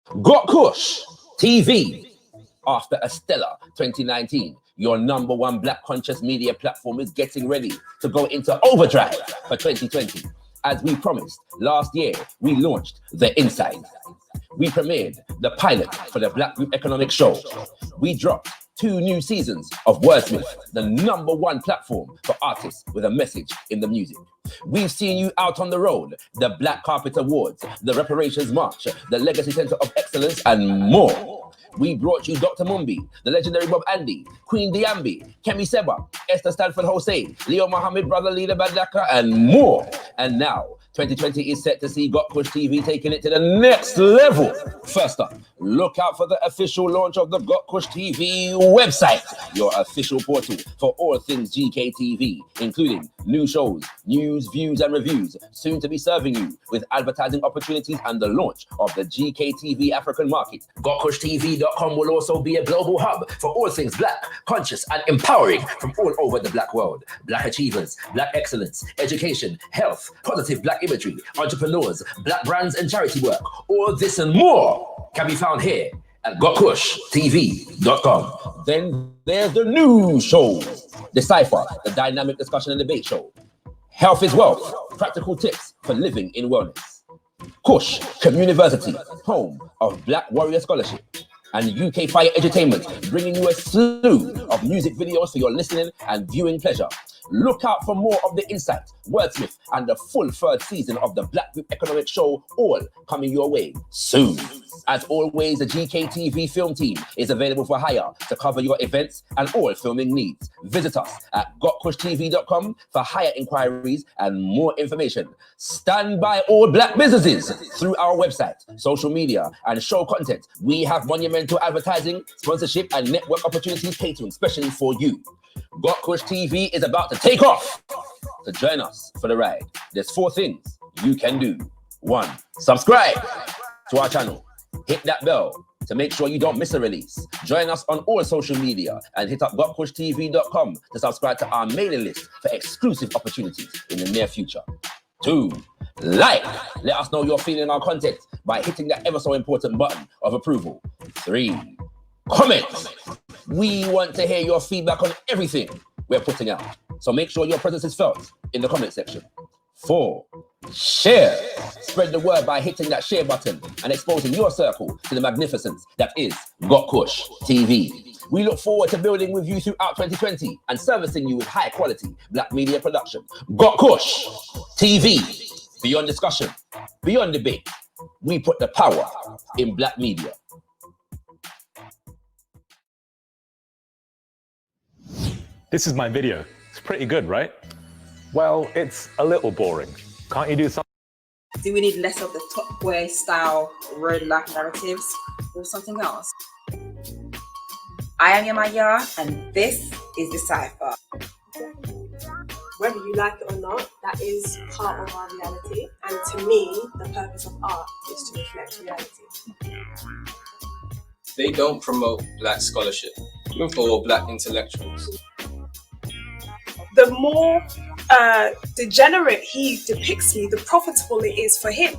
gotkushTV. After a stellar 2019, your #1 Black conscious media platform is getting ready to go into overdrive for 2020. As we promised last year, we launched The Inside. We premiered the pilot for the Black Group Economic Show. We dropped 2 new seasons of Wordsmith, the #1 platform for artists with a message in the music. We've seen you out on the road, the Black Carpet Awards, the Reparations March, the Legacy Center of Excellence, and more. We brought you Dr. Mumbi, the legendary Bob Andy, Queen Diambi, Kemi Seba, Esther Stanford Hossein, Leo Mohammed, Brother Leader Badaka, and more. And now, 2020 is set to see gotkushTV taking it to the next level. First up, look out for the official launch of the gotkushTV website, your official portal for all things GKTV, including new shows, news, views, and reviews, soon to be serving you with advertising opportunities and the launch of the GKTV African market. gotkushtv.com will also be a global hub for all things Black, conscious, and empowering from all over the Black world. Black achievers, Black excellence, education, health, positive Black imagery, entrepreneurs, Black brands, and charity work. All this and more can be found here at gotkushtv.com. Then there's the new shows. Decipher, the dynamic discussion and debate show. Health is Wealth, practical tips for living in wellness. Kush Communiversity, home of Black Warrior Scholarship. And UK Fire Entertainment, bringing you a slew of music videos for your listening and viewing pleasure. Look out for more of The Insight, Wordsmith, and the full 3rd season of the Black Group Economic Show, all coming your way soon. As always, the GKTV film team is available for hire to cover your events and all filming needs. Visit us at gotkushtv.com for hire inquiries and more information. Stand by all Black businesses through our website, social media, and show content. We have monumental advertising, sponsorship, and network opportunities catering specially for you. gotkushTV is about to take off. So join us for the ride. There's 4 things you can do. 1, subscribe to our channel. Hit that bell to make sure you don't miss a release. Join us on all social media and hit up gotkushtv.com to subscribe to our mailing list for exclusive opportunities in the near future. 2, like. Let us know you're feeling our content by hitting that ever so important button of approval. 3, comment. We want to hear your feedback on everything we're putting out. So make sure your presence is felt in the comment section. 4, share. Spread the word by hitting that share button and exposing your circle to the magnificence that is gotkushTV. We look forward to building with you throughout 2020 and servicing you with high quality Black media production. gotkushTV. Beyond discussion, beyond debate, we put the power in Black media. This is my video. It's pretty good, right? Well, it's a little boring. Can't you do something? Do we need less of the Top Boy style road life narratives or something else? I am Yamaya and this is Decipher. Whether you like it or not, that is part of our reality. And to me, the purpose of art is to reflect reality. They don't promote Black scholarship or Black intellectuals. The more degenerate he depicts me, the profitable it is for him.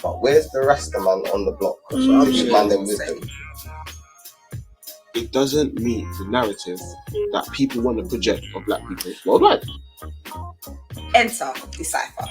But where's the Rasta man on the block? It doesn't meet the narrative that people want to project of Black people worldwide. Enter Decipher.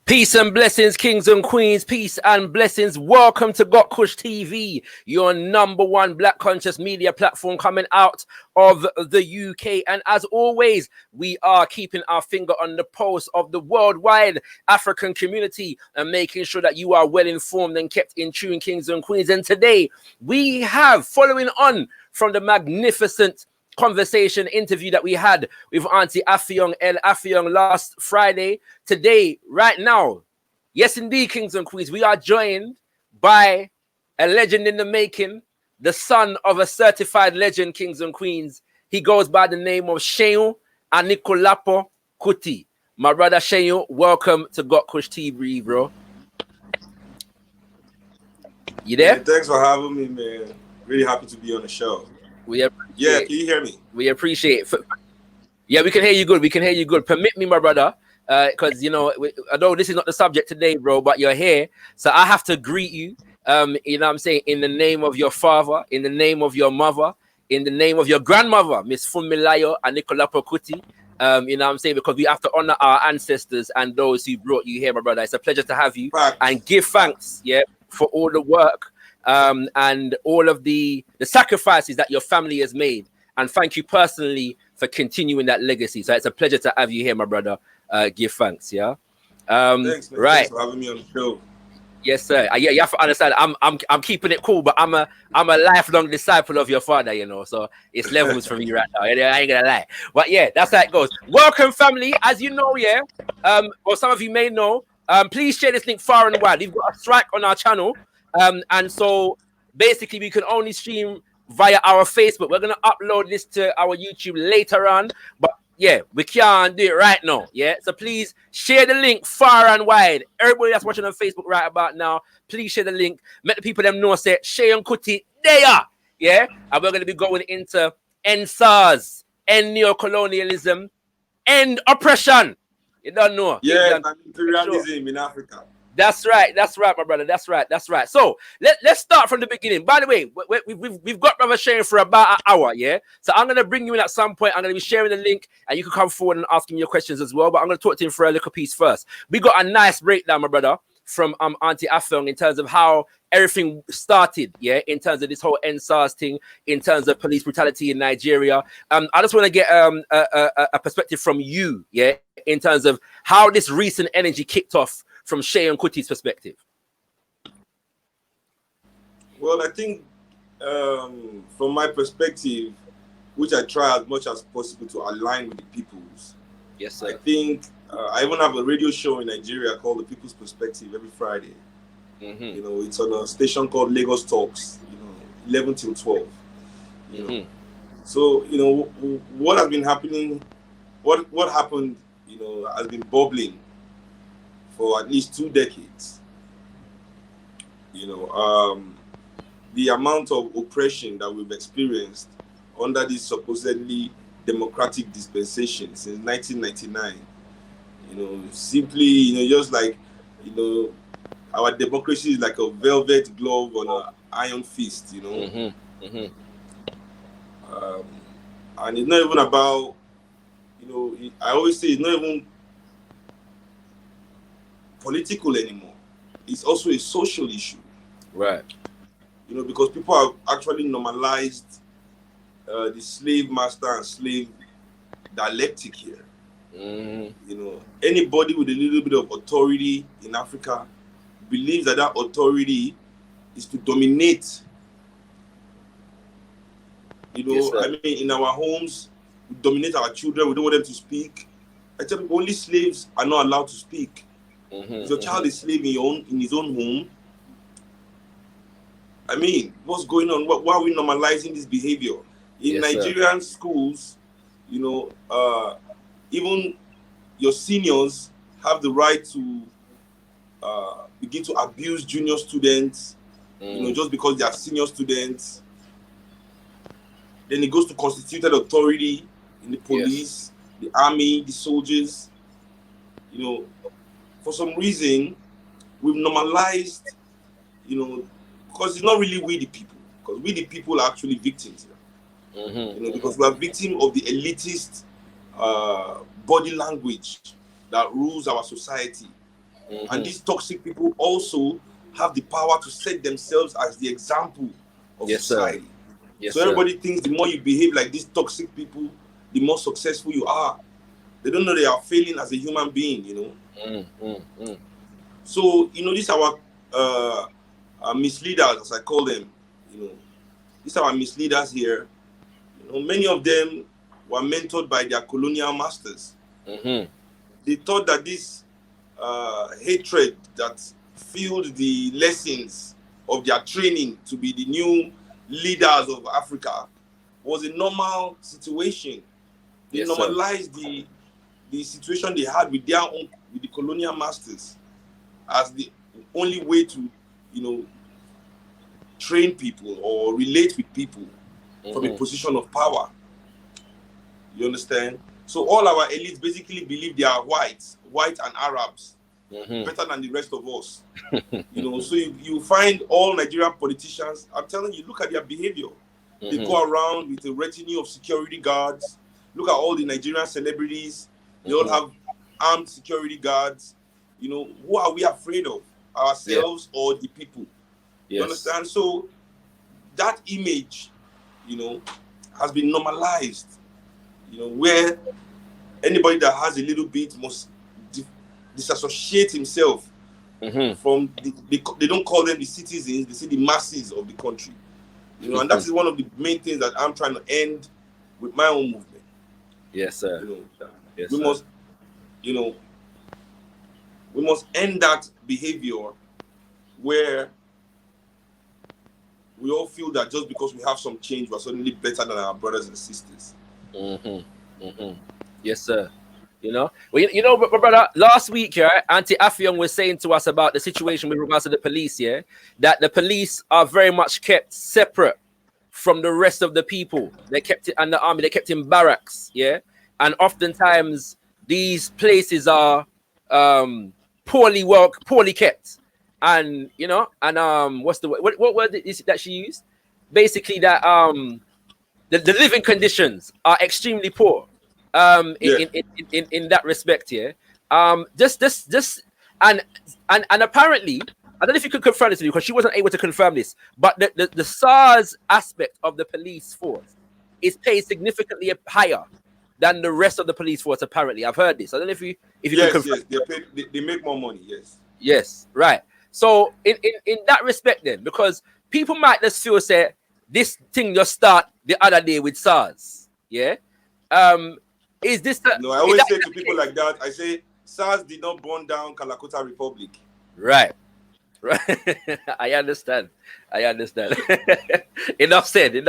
Peace and blessings, kings and queens. Peace and blessings. Welcome to gotkushTV, your #1 Black conscious media platform coming out of the UK. And as always, we are keeping our finger on the pulse of the worldwide African community and making sure that you are well informed and kept in tune, kings and queens. And today we have, following on from the magnificent conversation interview that we had with Auntie Affiong El Affiong last Friday. Today, right now, yes indeed, kings and queens, we are joined by a legend in the making, the son of a certified legend, kings and queens. He goes by the name of Seun Anikulapo Kuti. My brother Seun, welcome to gotkushTV, bro. You there? Yeah, thanks for having me, man. Really happy to be on the show. We appreciate Yeah, can you hear me? We appreciate it. Yeah, we can hear you good. We can hear you good. Permit me, my brother, because although this is not the subject today, bro, but you're here, so I have to greet you. You know what I'm saying, in the name of your father, in the name of your mother, in the name of your grandmother, Miss Funmilayo Anikulapo Kuti. You know what I'm saying, because we have to honor our ancestors and those who brought you here, my brother. It's a pleasure to have you. Facts. And give thanks, for all the work and all of the sacrifices that your family has made. And thank you personally for continuing that legacy. So it's a pleasure to have you here, my brother. Give thanks, yeah. Thanks, man. Right. Thanks for having me on the show. Yes, sir. Yeah, you have to understand. I'm keeping it cool, but I'm a lifelong disciple of your father, so it's levels for me right now. I ain't gonna lie. But yeah, that's how it goes. Welcome, family. As you know, well, some of you may know. Please share this link far and wide. We've got a strike on our channel, and so basically we can only stream via our Facebook. We're gonna upload this to our YouTube later on, but yeah, we can't do it right now. Yeah, so please share the link far and wide. Everybody that's watching on Facebook right about now, please share the link. Let the people them know say Seun Kuti there. Yeah, and we're gonna be going into end SARS, end neocolonialism, end oppression. You don't know. Yeah, and imperialism in Africa. That's right, my brother. That's right. So let's start from the beginning. By the way, we've got Brother Shane for about an hour, yeah. So I'm gonna bring you in at some point. I'm gonna be sharing the link, and you can come forward and ask him your questions as well. But I'm gonna talk to him for a little piece first. We got a nice breakdown, my brother, from Auntie Afong in terms of how everything started, in terms of this whole NSARS thing, in terms of police brutality in Nigeria. I just want to get a perspective from you, in terms of how this recent energy kicked off from Seun Kuti's perspective. Well, I think from my perspective, which I try as much as possible to align with the people's. Yes, sir. I think I even have a radio show in Nigeria called The People's Perspective every Friday. Mm-hmm. It's on a station called Lagos Talks, 11 till 12. So, what has been happening, what happened, has been bubbling for at least 2 decades. The amount of oppression that we've experienced under this supposedly democratic dispensation since 1999, simply, just like, our democracy is like a velvet glove on an iron fist, Mm-hmm. Mm-hmm. And it's not even about, I always say it's not even political anymore. It's also a social issue. Right. Because people have actually normalized the slave master and slave dialectic here. Mm-hmm. Anybody with a little bit of authority in Africa believes that authority is to dominate. Yes, I mean, in our homes, we dominate our children. We don't want them to speak. I tell people, only slaves are not allowed to speak. Mm-hmm. If your child is slave in his own home, I mean, what's going on? Why are we normalizing this behavior? In Nigerian schools, even your seniors have the right to begin to abuse junior students, just because they are senior students. Then it goes to constituted authority in the police, the army, the soldiers. For some reason, we've normalized, because it's not really we the people, because we the people are actually victims here. Mm-hmm. Because we are victims of the elitist body language that rules our society. Mm-hmm. And these toxic people also have the power to set themselves as the example of society. Yes, so everybody thinks the more you behave like these toxic people, the more successful you are. They don't know they are failing as a human being, So, these are our misleaders, as I call them. These are our misleaders here. Many of them were mentored by their colonial masters. Mm-hmm. They thought that this hatred that fueled the lessons of their training to be the new leaders of Africa was a normal situation. They normalized the situation they had with the colonial masters as the only way to, train people or relate with people from a position of power. You understand? So all our elites basically believe they are white and Arabs, better than the rest of us. You know, so you find all Nigerian politicians, I'm telling you, look at their behavior. They go around with a retinue of security guards. Look at all the Nigerian celebrities. They all have armed security guards. You know, who are we afraid of? Ourselves or the people? You understand? So that image, you know, has been normalized. You know, where anybody that has a little bit must disassociate himself from they don't call them the citizens, they say the masses of the country. You know, and that is one of the main things that I'm trying to end with my own movement. Yes, sir. You know, yes, we sir. must, you know, we must end that behavior where we all feel that just because we have some change, we're suddenly better than our brothers and sisters. Yes, sir. You know, well, you know, brother, last week, yeah, Auntie Affion was saying to us about the situation with regards to the police, yeah, that the police are very much kept separate from the rest of the people. They kept it, and the army, they kept in barracks, yeah, and oftentimes these places are poorly kept, and you know, and what's the what word is it that she used? Basically, that the living conditions are extremely poor. In that respect, yeah. Just and apparently, I don't know if you could confirm this because she wasn't able to confirm this, but the SARS aspect of the police force is paid significantly higher than the rest of the police force. Apparently, I've heard this. I don't know if you can confirm. Yes, they're paid, they make more money. Yes, right. So in that respect, then, because people might just feel say this thing just start the other day with SARS, yeah. Is this the, no, I always say to people like that, I say SARS did not burn down Calcutta Republic. Right. I understand. Enough said. And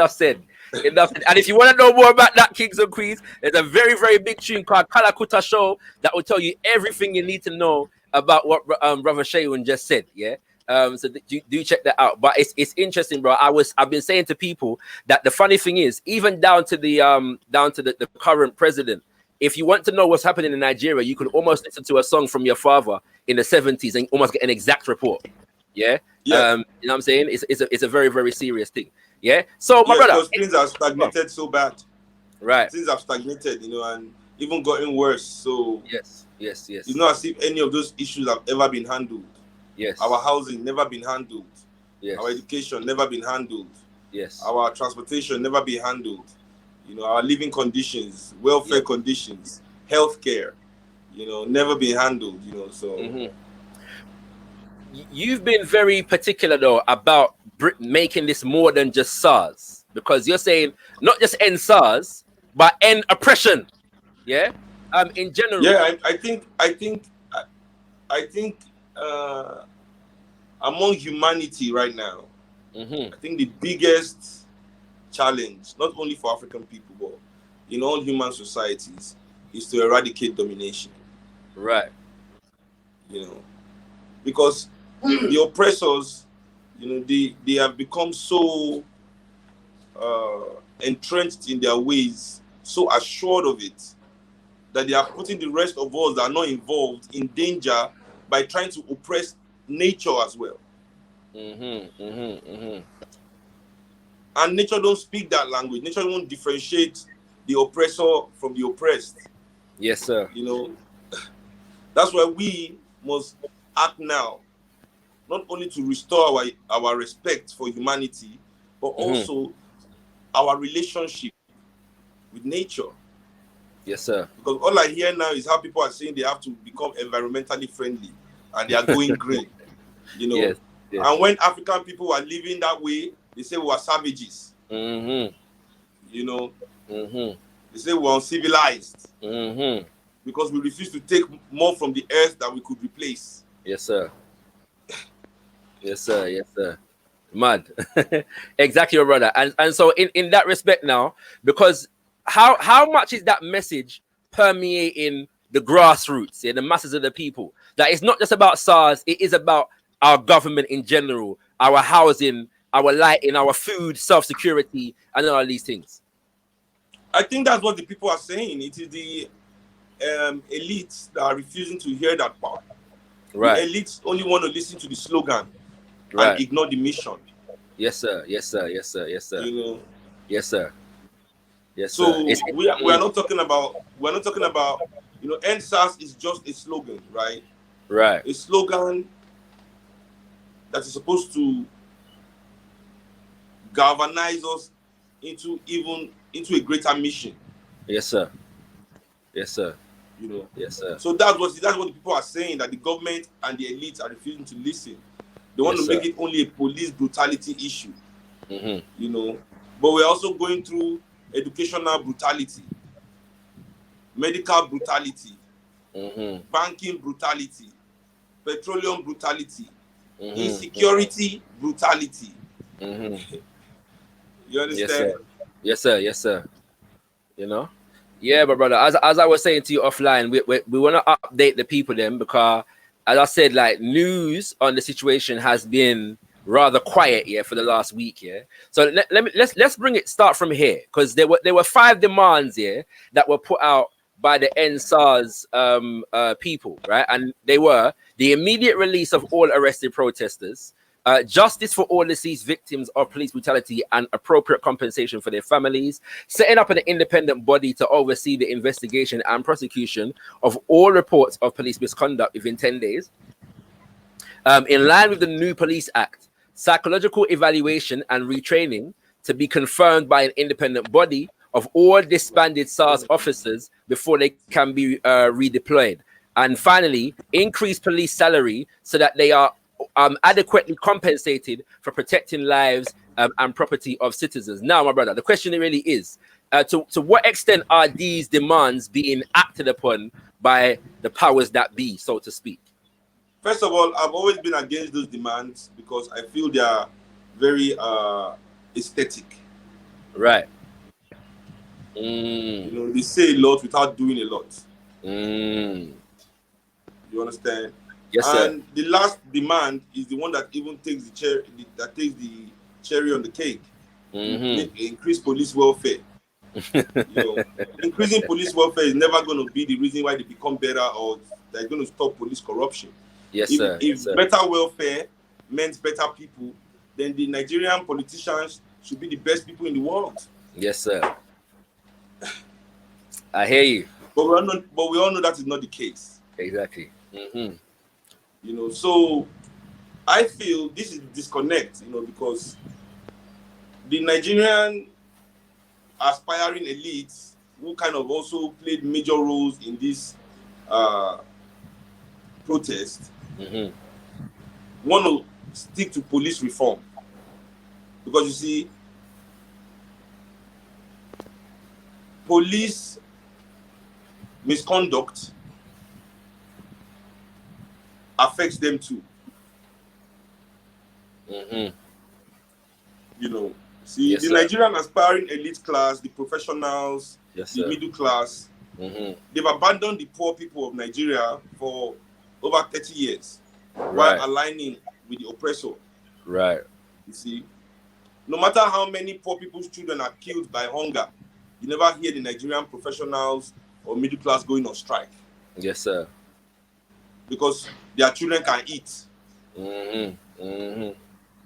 if you want to know more about that, Kings and Queens, there's a very, very big tune called Calcutta Show that will tell you everything you need to know about what Brother Seun just said. Yeah. So do check that out. But it's interesting, bro. I've been saying to people that the funny thing is, even down to the current president, if you want to know what's happening in Nigeria, you could almost listen to a song from your father in the 70s and almost get an exact report. Yeah. You know what I'm saying? It's a very, very serious thing. Yeah. So my brother, because things have stagnated so bad. Right. Things have stagnated, you know, and even gotten worse. So yes. It's not as if any of those issues have ever been handled. Yes. Our housing never been handled. Yes. Our education never been handled. Yes. Our transportation never been handled. You know, our living conditions, welfare conditions, healthcare, you know, never been handled. You know, so you've been very particular though about making this more than just SARS, because you're saying not just end SARS, but end oppression. Yeah. In general. Yeah, I think among humanity right now, I think the biggest challenge, not only for African people, but in all human societies, is to eradicate domination. Right. You know, because the oppressors, you know, they have become so entrenched in their ways, so assured of it, that they are putting the rest of us that are not involved in danger by trying to oppress nature as well. And nature don't speak that language. Nature won't differentiate the oppressor from the oppressed. Yes, sir. You know, that's why we must act now, not only to restore our respect for humanity, but also our relationship with nature. Yes, sir. Because all I hear now is how people are saying they have to become environmentally friendly and they are going green. You know, yes. And when African people are living that way, they say we are savages. You know, they say we're uncivilized because we refuse to take more from the earth that we could replace. Yes, sir. Yes, sir. Yes, sir. Mad. Exactly, your brother. And so in that respect now, because how much is that message permeating the grassroots, the masses of the people? That it's not just about SARS, it is about our government in general, our housing, our lighting, our food, self-security, and all these things? I think that's what the people are saying. It is the elites that are refusing to hear that part. Right. The elites only want to listen to the slogan Right. and ignore the mission. Yes, sir. Yes, sir. Yes, sir. Yes, sir. You know. Yes, sir. Yes, So sir. we are not talking about you know, End SARS is just a slogan, right? Right. A slogan that is supposed to galvanize us into a greater mission. Yes, sir. Yes, sir. You know. Yes, sir. So that's what the people are saying, that the government and the elites are refusing to listen. They want Yes, to make sir. it only a police brutality issue. Mm-hmm. You know, but we're also going through educational brutality, medical brutality, Mm-hmm. banking brutality, petroleum brutality, Mm-hmm. insecurity brutality. Mm-hmm. You understand? Yes, sir. Yes, sir. Yes, sir. You know? Yeah, but brother, as I was saying to you offline, we want to update the people then, because as I said, like, news on the situation has been rather quiet for the last week. So let's start from here, because there were 5 demands that were put out by the NSARS people, right? And they were the immediate release of all arrested protesters, justice for all deceased victims of police brutality and appropriate compensation for their families, setting up an independent body to oversee the investigation and prosecution of all reports of police misconduct within 10 days. In line with the new Police Act, psychological evaluation and retraining to be confirmed by an independent body of all disbanded SARS officers before they can be redeployed. And finally, increase police salary so that they are adequately compensated for protecting lives and property of citizens. Now, my brother, the question really is, to what extent are these demands being acted upon by the powers that be, so to speak? First of all, I've always been against those demands because I feel they are very aesthetic. Right. You know, they say a lot without doing a lot. You understand? Yes, sir. And the last demand is the one that even takes the cherry on the cake. Increase police welfare. You know, increasing police welfare is never going to be the reason why they become better or they're going to stop police corruption. Yes, if, sir. If Yes, sir. better welfare meant better people, then the Nigerian politicians should be the best people in the world. Yes, sir. I hear you. But we all know that is not the case. Exactly. You know, so I feel this is disconnect, you know, because the Nigerian aspiring elites who kind of also played major roles in this protest want to stick to police reform. Because you see, police misconduct affects them too. You know, see, Yes, the sir. Nigerian aspiring elite class, the professionals, Yes, the sir. middle class, they've abandoned the poor people of Nigeria for over 30 years while aligning with the oppressor. Right. You see, no matter how many poor people's children are killed by hunger, you never hear the Nigerian professionals or middle class going on strike. Yes, sir. Because their children can eat.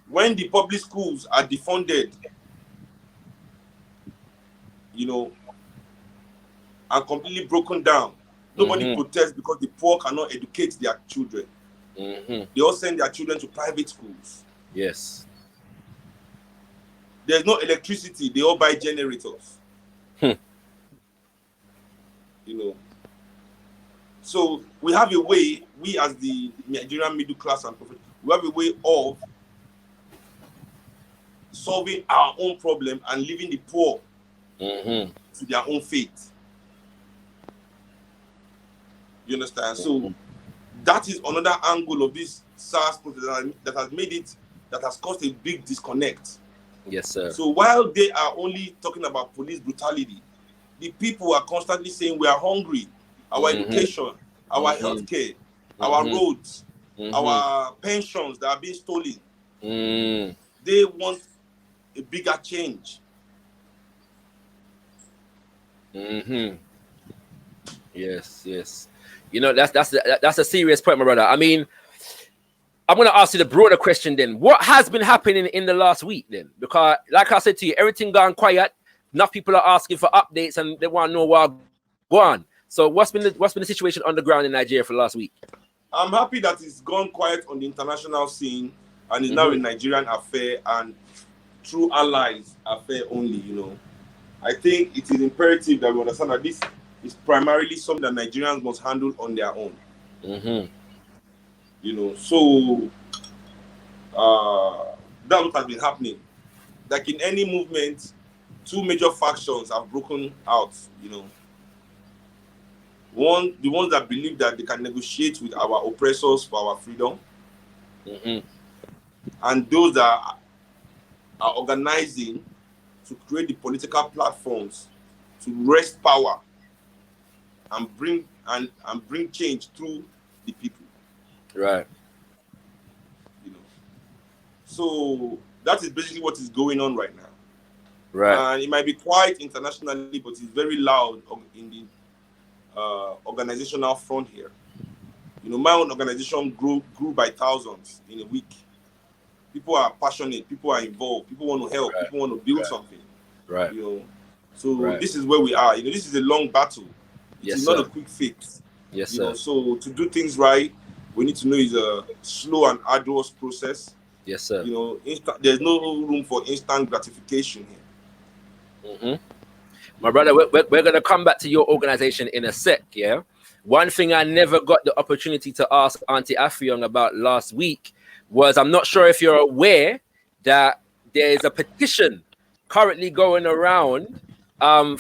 When the public schools are defunded, you know, and completely broken down, nobody protests because the poor cannot educate their children. They all send their children to private schools. Yes. There's no electricity, they all buy generators. You know. So we have a way, we as the Nigerian middle class and professionals, we have a way of solving our own problem and leaving the poor to their own fate. You understand? So that is another angle of this SARS protest that has caused a big disconnect. Yes, sir. So while they are only talking about police brutality, the people are constantly saying we are hungry. Our education, our healthcare, our roads, our pensions that are being stolen. they want a bigger change. Yes, yes. You know, that's a serious point, my brother. I mean, I'm going to ask you the broader question then. What has been happening in the last week then? Because, like I said to you, everything gone quiet. Enough people are asking for updates and they want to know what go on. So what's been the situation on the ground in Nigeria for the last week? I'm happy that it's gone quiet on the international scene and is now a Nigerian affair and true allies affair only, you know. I think it is imperative that we understand that this is primarily something that Nigerians must handle on their own. You know, so that's what has been happening. Like in any movement, two major factions have broken out, you know. One, the ones that believe that they can negotiate with our oppressors for our freedom, and those that are organizing to create the political platforms to wrest power and bring change through the people. Right. You know. So that is basically what is going on right now. Right. And it might be quiet internationally, but it's very loud in the organizational front here. You know, my own organization grew by thousands in a week. People are passionate, people are involved, people want to help, people want to build something. Right. You know, so this is where we are. You know, this is a long battle. It's not a quick fix. Yes, you sir. know, so to do things right, we need to know it's a slow and arduous process. Yes, sir. You know, there's no room for instant gratification here. My brother, we're going to come back to your organization in a sec, yeah? One thing I never got the opportunity to ask Auntie Affiong about last week was, I'm not sure if you're aware that there's a petition currently going around calling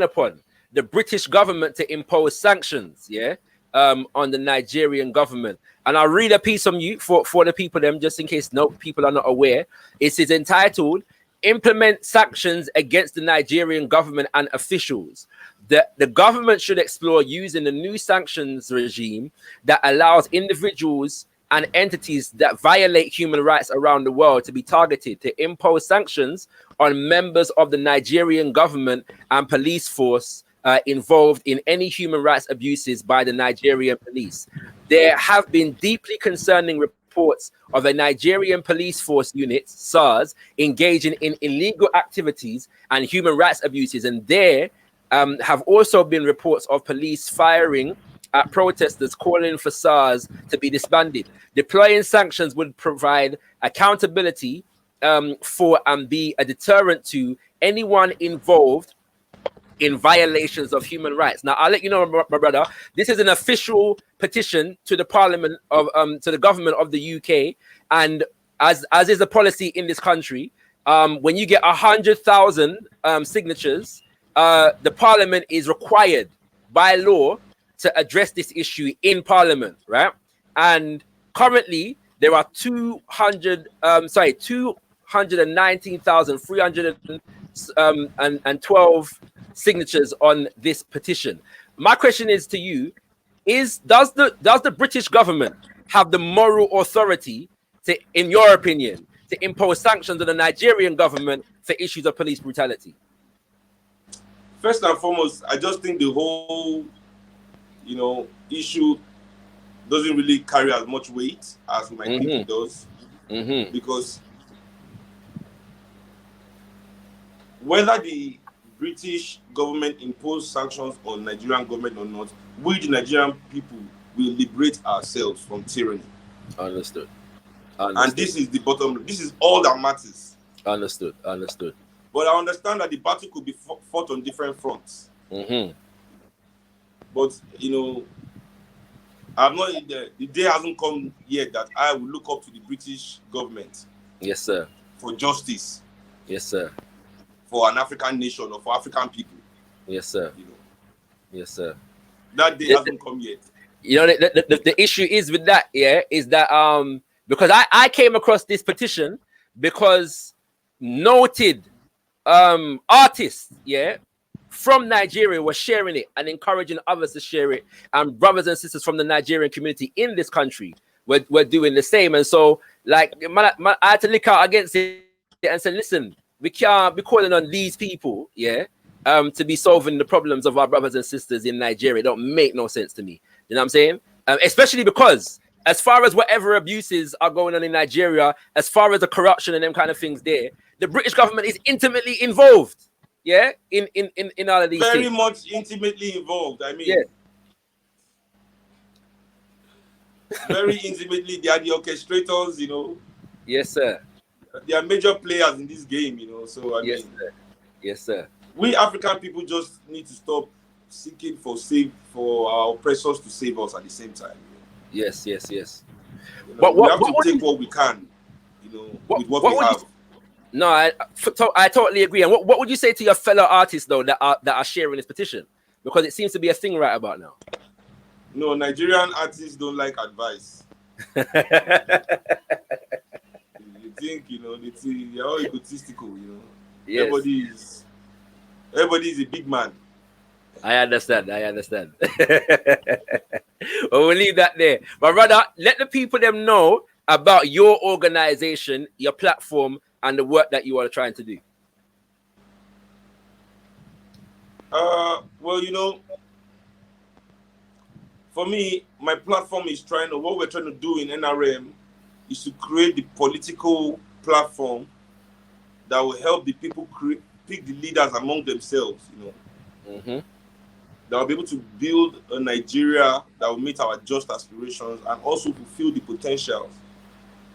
upon the British government to impose sanctions, yeah, on the Nigerian government. And I'll read a piece from you for the people, them, just in case people are not aware. It is entitled, Implement Sanctions Against the Nigerian Government and Officials. The government should explore using the new sanctions regime that allows individuals and entities that violate human rights around the world to be targeted, to impose sanctions on members of the Nigerian government and police force involved in any human rights abuses by the Nigerian police. There have been deeply concerning reports of a Nigerian police force unit, SARS, engaging in illegal activities and human rights abuses. And there have also been reports of police firing at protesters calling for SARS to be disbanded. Deploying sanctions would provide accountability for and be a deterrent to anyone involved in violations of human rights. Now, I'll let you know, my brother, this is an official petition to the Parliament of to the government of the UK, and as is the policy in this country, when you get 100,000 signatures, the Parliament is required by law to address this issue in Parliament, right? And currently there are 219,312 signatures on this petition. My question is to you: does the British government have the moral authority to, in your opinion, to impose sanctions on the Nigerian government for issues of police brutality? First and foremost, I just think the whole, issue doesn't really carry as much weight as we might think it does, because whether the British government impose sanctions on Nigerian government or not, we the Nigerian people will liberate ourselves from tyranny. Understood. And this is the bottom. This is all that matters. Understood. But I understand that the battle could be fought on different fronts. But I'm not in the day hasn't come yet that I will look up to the British government. Yes, sir. For justice. Yes, sir. For an African nation or for African people. Yes, sir. Yes, sir. That day hasn't come yet. The issue is with that, is that because I came across this petition because noted artists, from Nigeria were sharing it and encouraging others to share it, and brothers and sisters from the Nigerian community in this country were doing the same. And so, like, I had to lick out against it and say, listen, we can't be calling on these people, to be solving the problems of our brothers and sisters in Nigeria. It don't make no sense to me. You know what I'm saying? Especially because as far as whatever abuses are going on in Nigeria, as far as the corruption and them kind of things there, the British government is intimately involved, in all of these Very things. much intimately involved. I mean, very intimately. They are the orchestrators, you know. Yes, sir. They are major players in this game, you know. So, I mean, Sir. Yes, sir. we African people just need to stop seeking for our oppressors to save us at the same time. Yes. You know, we have to take what we can, you know, with what we have. No, I totally agree. And what would you say to your fellow artists though that are sharing this petition? Because it seems to be a thing right about now. No, Nigerian artists don't like advice. You think, you know, they're all egotistical, you know. Yes. Everybody is a big man. I understand. Well, we'll leave that there. But rather, let the people them know about your organization, your platform, and the work that you are trying to do. Well, you know, for me, my platform is what we're trying to do in NRM is to create the political platform that will help the people pick the leaders among themselves, you know. That will be able to build a Nigeria that will meet our just aspirations and also fulfill the potentials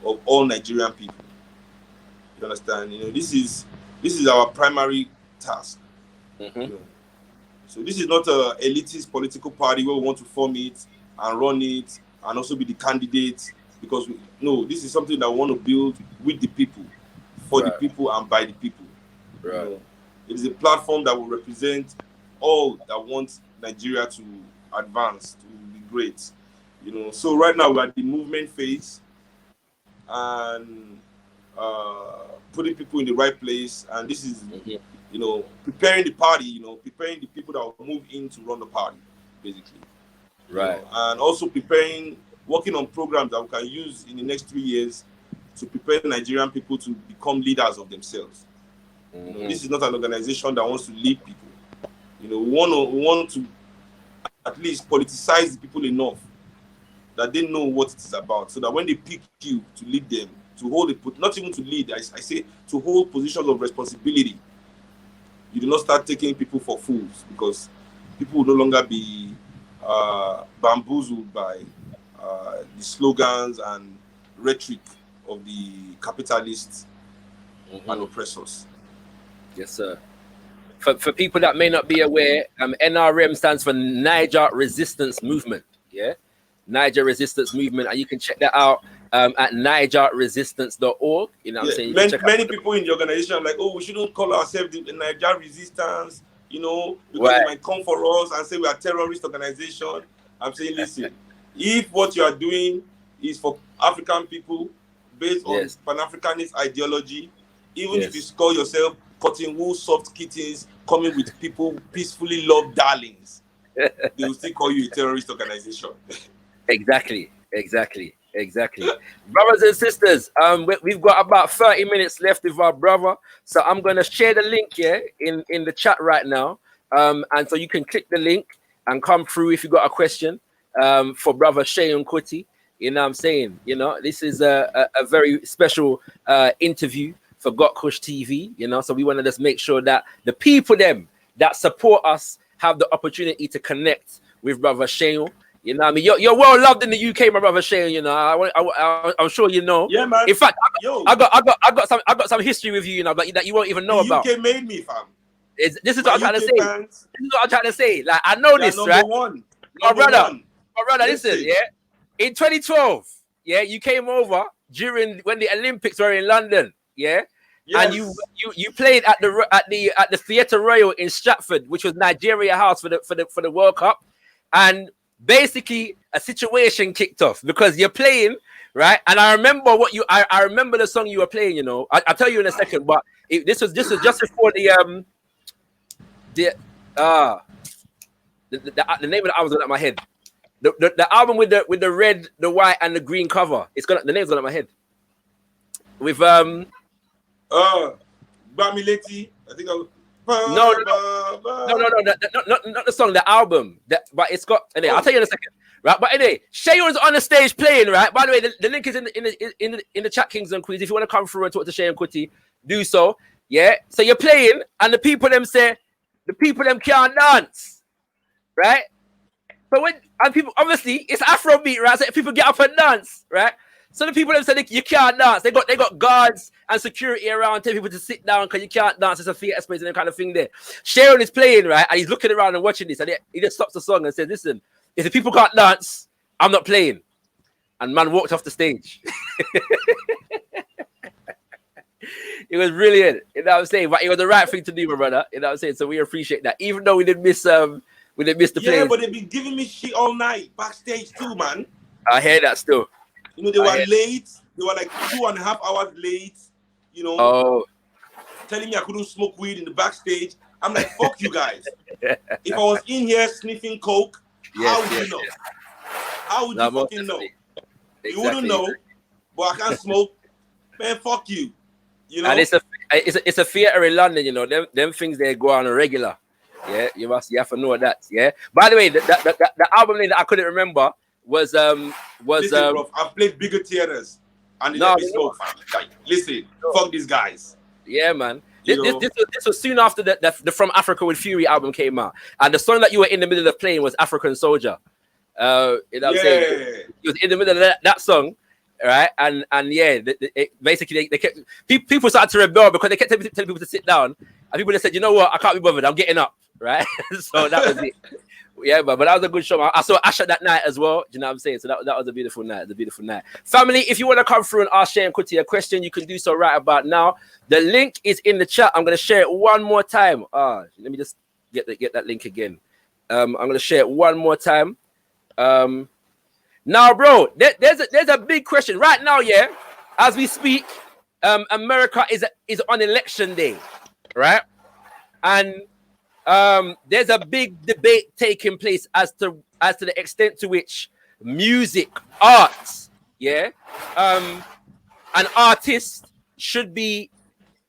of all Nigerian people. You understand? You know, this is our primary task. You know? So this is not an elitist political party where we want to form it and run it and also be the candidate, because this is something that we want to build with the people, for the people and by the people. You know? It is a platform that will represent all that want Nigeria to advance, to be great. You know, so right now we're at the movement phase and putting people in the right place, and this is you know, preparing the party, you know, preparing the people that will move in to run the party, basically. Right. You know, and also working on programs that we can use in the next 3 years to prepare Nigerian people to become leaders of themselves. You know, this is not an organization that wants to lead people. You know, we want to at least politicize the people enough that they know what it is about, so that when they pick you to lead them, to hold not even to lead, I say to hold positions of responsibility, you do not start taking people for fools, because people will no longer be bamboozled by the slogans and rhetoric of the capitalists and oppressors. Yes, sir. For people that may not be aware, NRM stands for Niger Resistance Movement. Yeah, Niger Resistance Movement, and you can check that out at nigerresistance.org. You know what I'm saying? Many people in the organization are like, oh, we shouldn't call ourselves the Niger Resistance, you know, because they might come for us and say we are a terrorist organization. I'm saying, listen, if what you are doing is for African people based on Pan-Africanist ideology, even if you call yourself cotton wool soft kittens coming with people peacefully love darlings, they will still call you a terrorist organization. Exactly. Brothers and sisters, we've got about 30 minutes left with our brother, so I'm going to share the link here in the chat right now, and so you can click the link and come through if you got a question for brother Seun Kuti. You know what I'm saying? You know, this is a very special interview for gotkushTV, you know, so we want to just make sure that the people them that support us have the opportunity to connect with brother Seun. You know what I mean? You're well loved in the UK, my brother Seun. You know, I'm sure you know. Yeah, man. In fact, I got some history with you, you know, that you won't even know about. UK made me, fam. This is what I'm trying to say. This is what I'm trying to say. Like, I know this, right? My brother, listen, yeah. In 2012, yeah, you came over when the Olympics were in London, yeah. Yes. And you played at the Theatre Royal in Stratford, which was Nigeria House for the World Cup, and basically a situation kicked off because you're playing, right? And I remember I remember the song you were playing. You know, I'll tell you in a second, but this was just before the name of the album was out of my head. The album with the red, the white, and the green cover. It's got the name's gone up my head. With Bamileti. I think no, not the song, the album. But it's got. Anyway, I'll tell you in a second. Right, but anyway, Seun's on the stage playing. Right. By the way, the link is in the chat, Kings and Queens. If you want to come through and talk to Seun Kuti, do so. Yeah. So you're playing, and the people them can't dance, right? But people obviously it's Afrobeat, right? So people get up and dance, right? So the people them say you can't dance. They got guards and security around, telling people to sit down because you can't dance. It's a theater space and that kind of thing there. Seun is playing, right, and he's looking around and watching this, and he just stops the song and says, "Listen, if the people can't dance, I'm not playing." And man walked off the stage. It was brilliant, you know what I'm saying? But it was the right thing to do, my brother. You know what I'm saying? So we appreciate that, even though we didn't miss the play. Yeah, but they've been giving me shit all night backstage too, man. I hear that still. You know, they were late. They were like 2.5 hours late. You know, telling me I couldn't smoke weed in the backstage. I'm like, fuck you guys. If I was in here sniffing coke, how would you know? How would you fucking know? Exactly. You wouldn't know, but I can't smoke. Man, fuck you. You know? And it's a theater in London, you know. Them things they go on a regular. Yeah, you have to know that. Yeah. By the way, the album name that I couldn't remember was Listen, bro, I've played bigger theaters and they let me smoke. Listen, fuck these guys. Yeah, man. This was soon after the From Africa with Fury album came out, and the song that you were in the middle of playing was African Soldier. You know what I'm saying? It was in the middle of that song. Right, and yeah, basically they kept people started to rebel because they kept telling people to sit down, and people just said, you know what, I can't be bothered, I'm getting up, right? So that was it. Yeah, but that was a good show. I saw Asha that night as well. Do you know what I'm saying? So that was a beautiful night. Family, if you want to come through and ask Seun Kuti a question, you can do so right about now. The link is in the chat. I'm going to share it one more time. Let me just get that link again. I'm going to share it one more time. Now, bro, there's a big question right now. Yeah, as we speak, America is on election day, right? And there's a big debate taking place as to the extent to which music, arts, yeah, an artist should be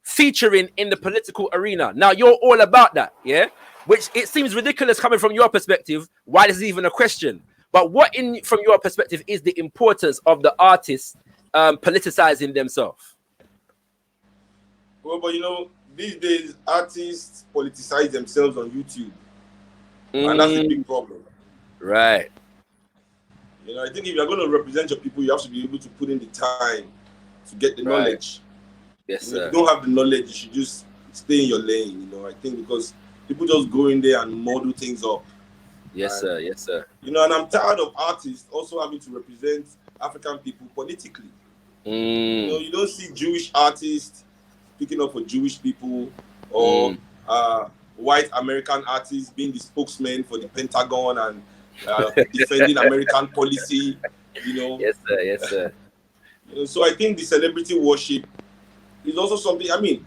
featuring in the political arena. Now, you're all about that, yeah? Which it seems ridiculous coming from your perspective. Why this is even a question? But what, from your perspective, is the importance of the artists politicizing themselves? Well, but you know, these days artists politicize themselves on YouTube, and that's a big problem. Right. You know, I think if you're going to represent your people, you have to be able to put in the time to get the knowledge. Yes, you know, sir. if you don't have the knowledge, you should just stay in your lane. You know, I think because people just go in there and model things up. Yes, sir. Yes, sir. You know, and I'm tired of artists also having to represent African people politically. You know, you don't see Jewish artists speaking up for Jewish people, or white American artists being the spokesman for the Pentagon and defending American policy. You know. Yes, sir. Yes, sir. You know, so I think the celebrity worship is also something. I mean,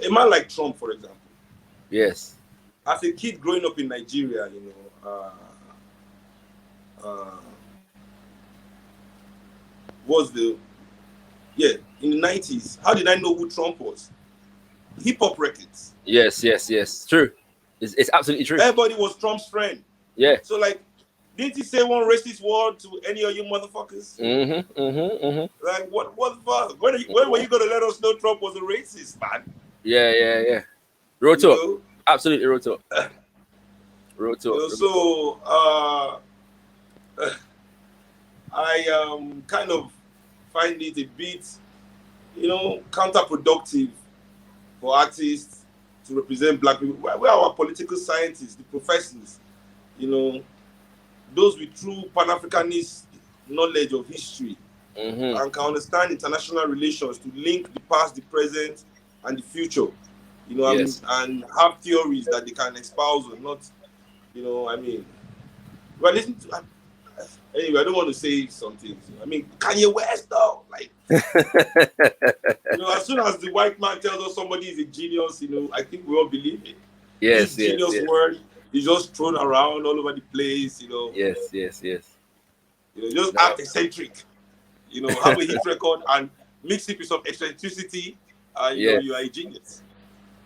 a man like Trump, for example. Yes. As a kid growing up in Nigeria, you know. In the 90s, how did I know who Trump was? Hip-hop records. Yes. True. It's absolutely true. Everybody was Trump's friend. Yeah. So, like, didn't he say one racist word to any of you motherfuckers? Like, what the fuck? When were you going to let us know Trump was a racist, man? Yeah. Real talk. You know? Absolutely real talk. Real talk. You know, so, I kind of find it a bit, you know, counterproductive for artists to represent black people. Where are our political scientists, the professors, you know, those with true Pan-Africanist knowledge of history and can understand international relations to link the past, the present, and the future, you know, and have theories that they can espouse or not, you know, I mean, well, listen to, anyway, I don't want to say something. I mean, Kanye West, though, like, you know, as soon as the white man tells us somebody is a genius, you know, I think we all believe it. This genius word It's just thrown around all over the place, you know. Yes. You know, just act eccentric. You know, have a hit record and mix it with some eccentricity. You know, you are a genius.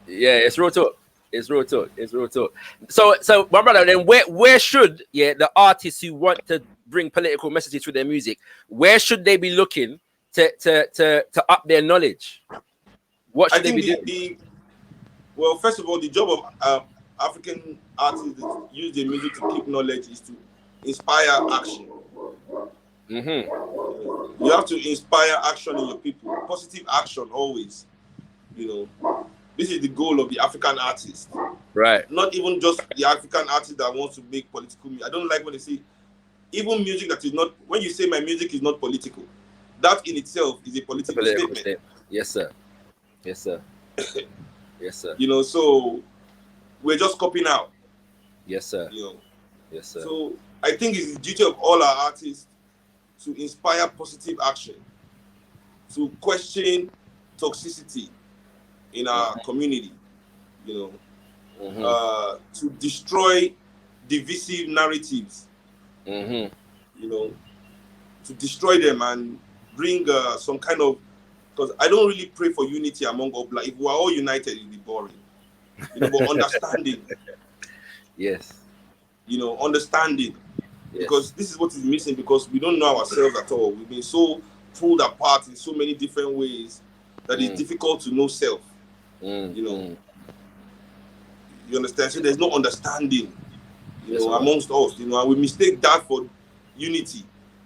Yeah, it's real talk. It's real talk. So my brother, then where should the artists who want to bring political messages through their music, where should they be looking to up their knowledge? What should they be doing? Well, first of all, the job of African artists that use their music to keep knowledge is to inspire action. Mm-hmm. You have to inspire action in your people, positive action always. You know, this is the goal of the African artist. Right. Not even just the African artist that wants to make political music. I don't like when they say, even music that is not, when you say my music is not political, that in itself is a political statement. Yes, sir. You know, so we're just copying out. Yes, sir. You know. Yes, sir. So I think it's the duty of all our artists to inspire positive action, to question toxicity in our community, you know, to destroy divisive narratives, you know, to destroy them and bring some kind of, because I don't really pray for unity among all black. If we are all united, it'll be boring. You know, but understanding. Yes. You know, understanding. Yes. Because this is what is missing, because we don't know ourselves at all. We've been so pulled apart in so many different ways that it's difficult to know self. You know. You understand? So there's no understanding, you know, amongst us, you know, and we mistake that for unity.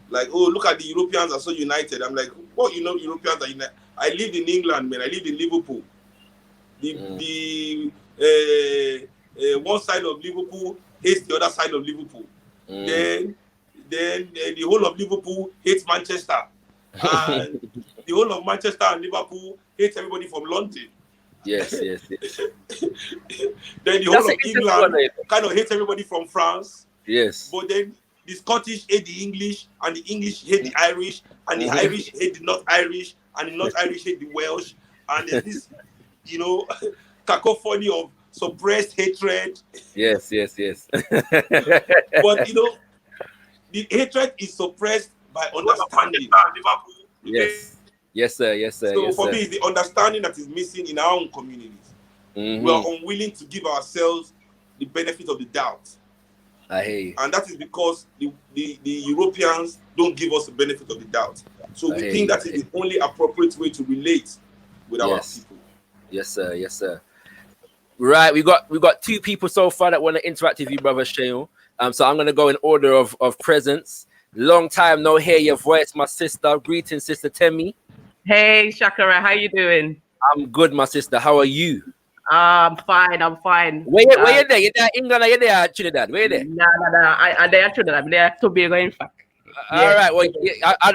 Like, oh, look at the Europeans are so united. I'm like, what, you know, Europeans are united. I lived in England, man. I lived in Liverpool. The one side of Liverpool hates the other side of Liverpool. Then the whole of Liverpool hates Manchester. And the whole of Manchester and Liverpool hates everybody from London. Yes. Then the whole of England kind of hates everybody from France. Yes. But then the Scottish hate the English, and the English hate the Irish, and the Irish hate the North Irish, and the North Irish hate the Welsh. And there's this, you know, cacophony of suppressed hatred. Yes. But, you know, the hatred is suppressed by understanding. Yes, sir. So for me, it's the understanding that is missing in our own communities. We are unwilling to give ourselves the benefit of the doubt. I hear you. And that is because the Europeans don't give us the benefit of the doubt. So we think that is the only appropriate way to relate with our people. Yes, sir. Right, we got two people so far that want to interact with you, brother Seun. So I'm gonna go in order of presence. Long time no hear your voice, my sister. Greetings, Sister Temi. Hey, Shakara, how you doing? I'm good, my sister. How are you? I'm fine. Where you there? You there England or you there Trinidad? Where you there? No. I'm there Trinidad. I'm there Tobago, in fact. All right. Well,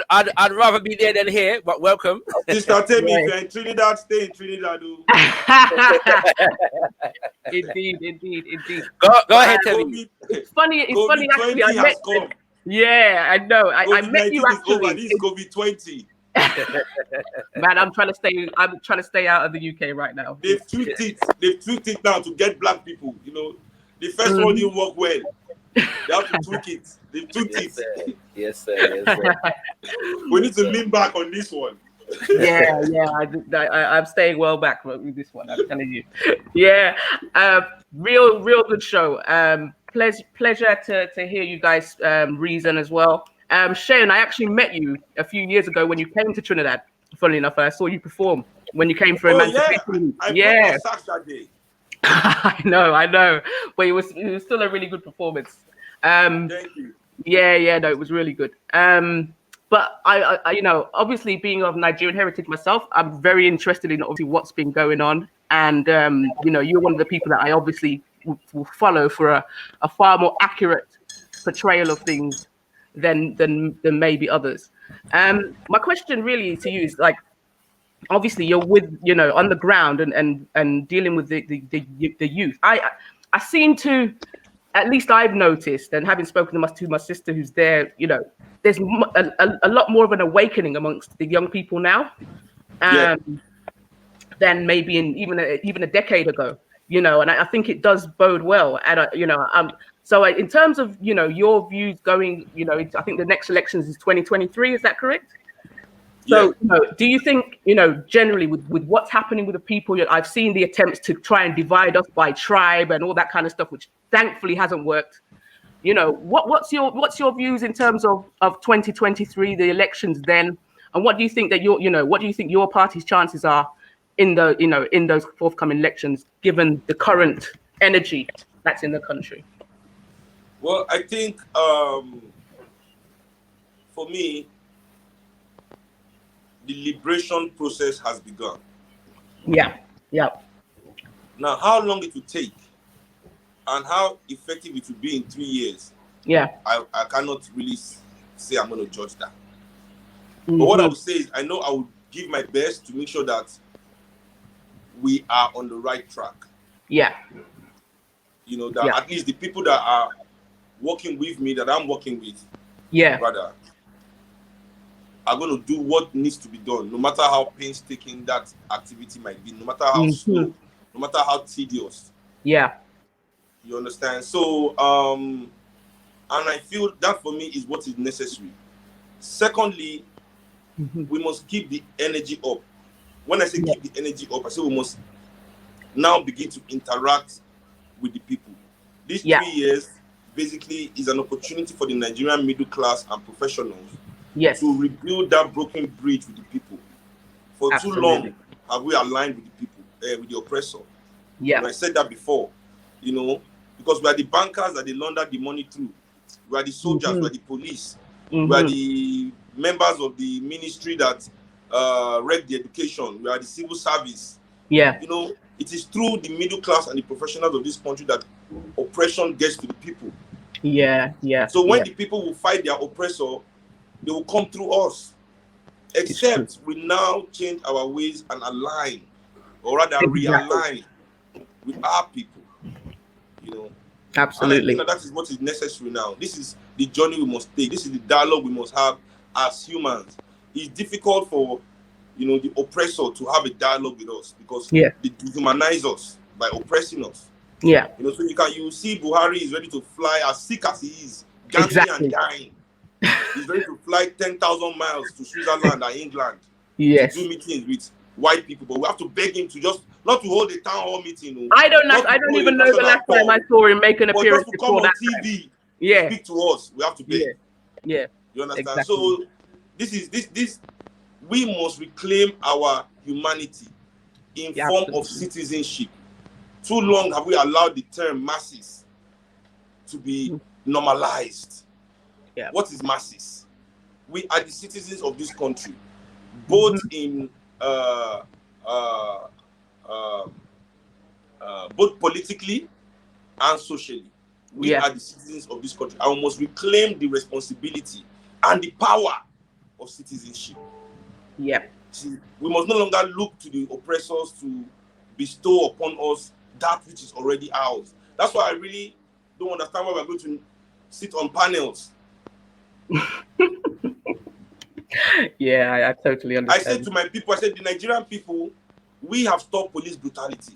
I'd rather be there than here, but welcome. Sister Temi, if you're in Trinidad, stay in Trinidad. Indeed. Go ahead, Temi. It's funny actually. I know. I met you actually. This is COVID-20. Man, I'm trying to stay out of the UK right now. They've tweaked it now to get black people. You know, the first one didn't work well. They have to tweak it. They've tweaked it. Yes, sir. We need to lean back on this one. Yeah. I'm staying well back with this one. I'm telling you. Yeah. Real good show. Pleasure to hear you guys reason as well. Seun, I actually met you a few years ago when you came to Trinidad. Funnily enough, I saw you perform when you came for Emancipation. I sax that day. I know. But it was still a really good performance. Thank you. Yeah, no, it was really good. But I you know, obviously being of Nigerian heritage myself, I'm very interested in obviously what's been going on. And you know, you're one of the people that I obviously will follow for a far more accurate portrayal of things than maybe others. My question really to you is, like, obviously you're with, you know, on the ground and dealing with the youth. I seem to, at least I've noticed, and having spoken to my sister who's there, you know, there's a lot more of an awakening amongst the young people now than maybe in even a decade ago. you know, and I think it does bode well. And you know, in terms of, you know, your views going, you know, I think the next elections is 2023. Is that correct? So, Yeah. you know, do you think, you know, generally with what's happening with the people, I've seen the attempts to try and divide us by tribe and all that kind of stuff, which thankfully hasn't worked. You know, what's your views in terms of 2023, the elections then, and what do you think that what do you think your party's chances are in the, you know, in those forthcoming elections, given the current energy that's in the country? Well, I think for me, the liberation process has begun. Yeah. Now, how long it will take and how effective it will be in 3 years, I cannot really say I'm going to judge that. But what I would say is, I know I would give my best to make sure that we are on the right track. Yeah. You know, that at least the people that are working with me, that I'm working with, brother, are going to do what needs to be done, no matter how painstaking that activity might be, no matter how slow, no matter how tedious. Yeah. You understand? So, and I feel that for me is what is necessary. Secondly, we must keep the energy up. When I say keep the energy up, I say we must now begin to interact with the people. These 3 years basically is an opportunity for the Nigerian middle class and professionals to rebuild that broken bridge with the people. For too long have we aligned with the people, with the oppressor. And I said that before, you know, because we are the bankers that they launder the money through. We are the soldiers, we are the police, we are the members of the ministry that wreck the education, we are the civil service. You know, it is through the middle class and the professionals of this country that oppression gets to the people. So when the people will fight their oppressor, they will come through us. Except we now change our ways and align, or rather realign with our people. You know, absolutely. And I think that is what is necessary now. This is the journey we must take. This is the dialogue we must have as humans. It's difficult for, you know, the oppressor to have a dialogue with us because they dehumanize us by oppressing us. You know, so you see Buhari is ready to fly, as sick as he is, gambling and dying. He's ready to fly 10,000 miles to Switzerland and England to do meetings with white people, but we have to beg him to just not to hold a town hall meeting. I don't even know the last time I saw him make an appearance just to come on TV, speak to us. We have to beg. You understand? So this we must reclaim our humanity in form of citizenship. Too long have we allowed the term masses to be normalized. What is masses? We are the citizens of this country, both in both politically and socially. We are the citizens of this country, and we must reclaim the responsibility and the power of citizenship. See, we must no longer look to the oppressors to bestow upon us that which is already ours. That's why I really don't understand why we're going to sit on panels. I totally understand. I said to my people, I said, the Nigerian people, we have stopped police brutality.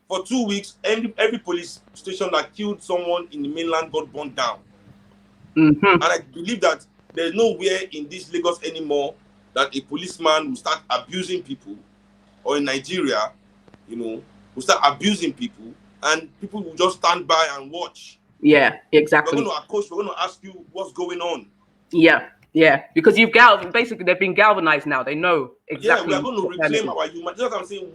For 2 weeks, every police station that killed someone in the mainland got burned down. And I believe that there's nowhere in this Lagos anymore that a policeman will start abusing people, or in Nigeria, you know, will start abusing people, and people will just stand by and watch. Exactly. We're going to ask you what's going on. Because basically they've been galvanized now. They know exactly. We are going to reclaim our humanity. That's what I'm saying.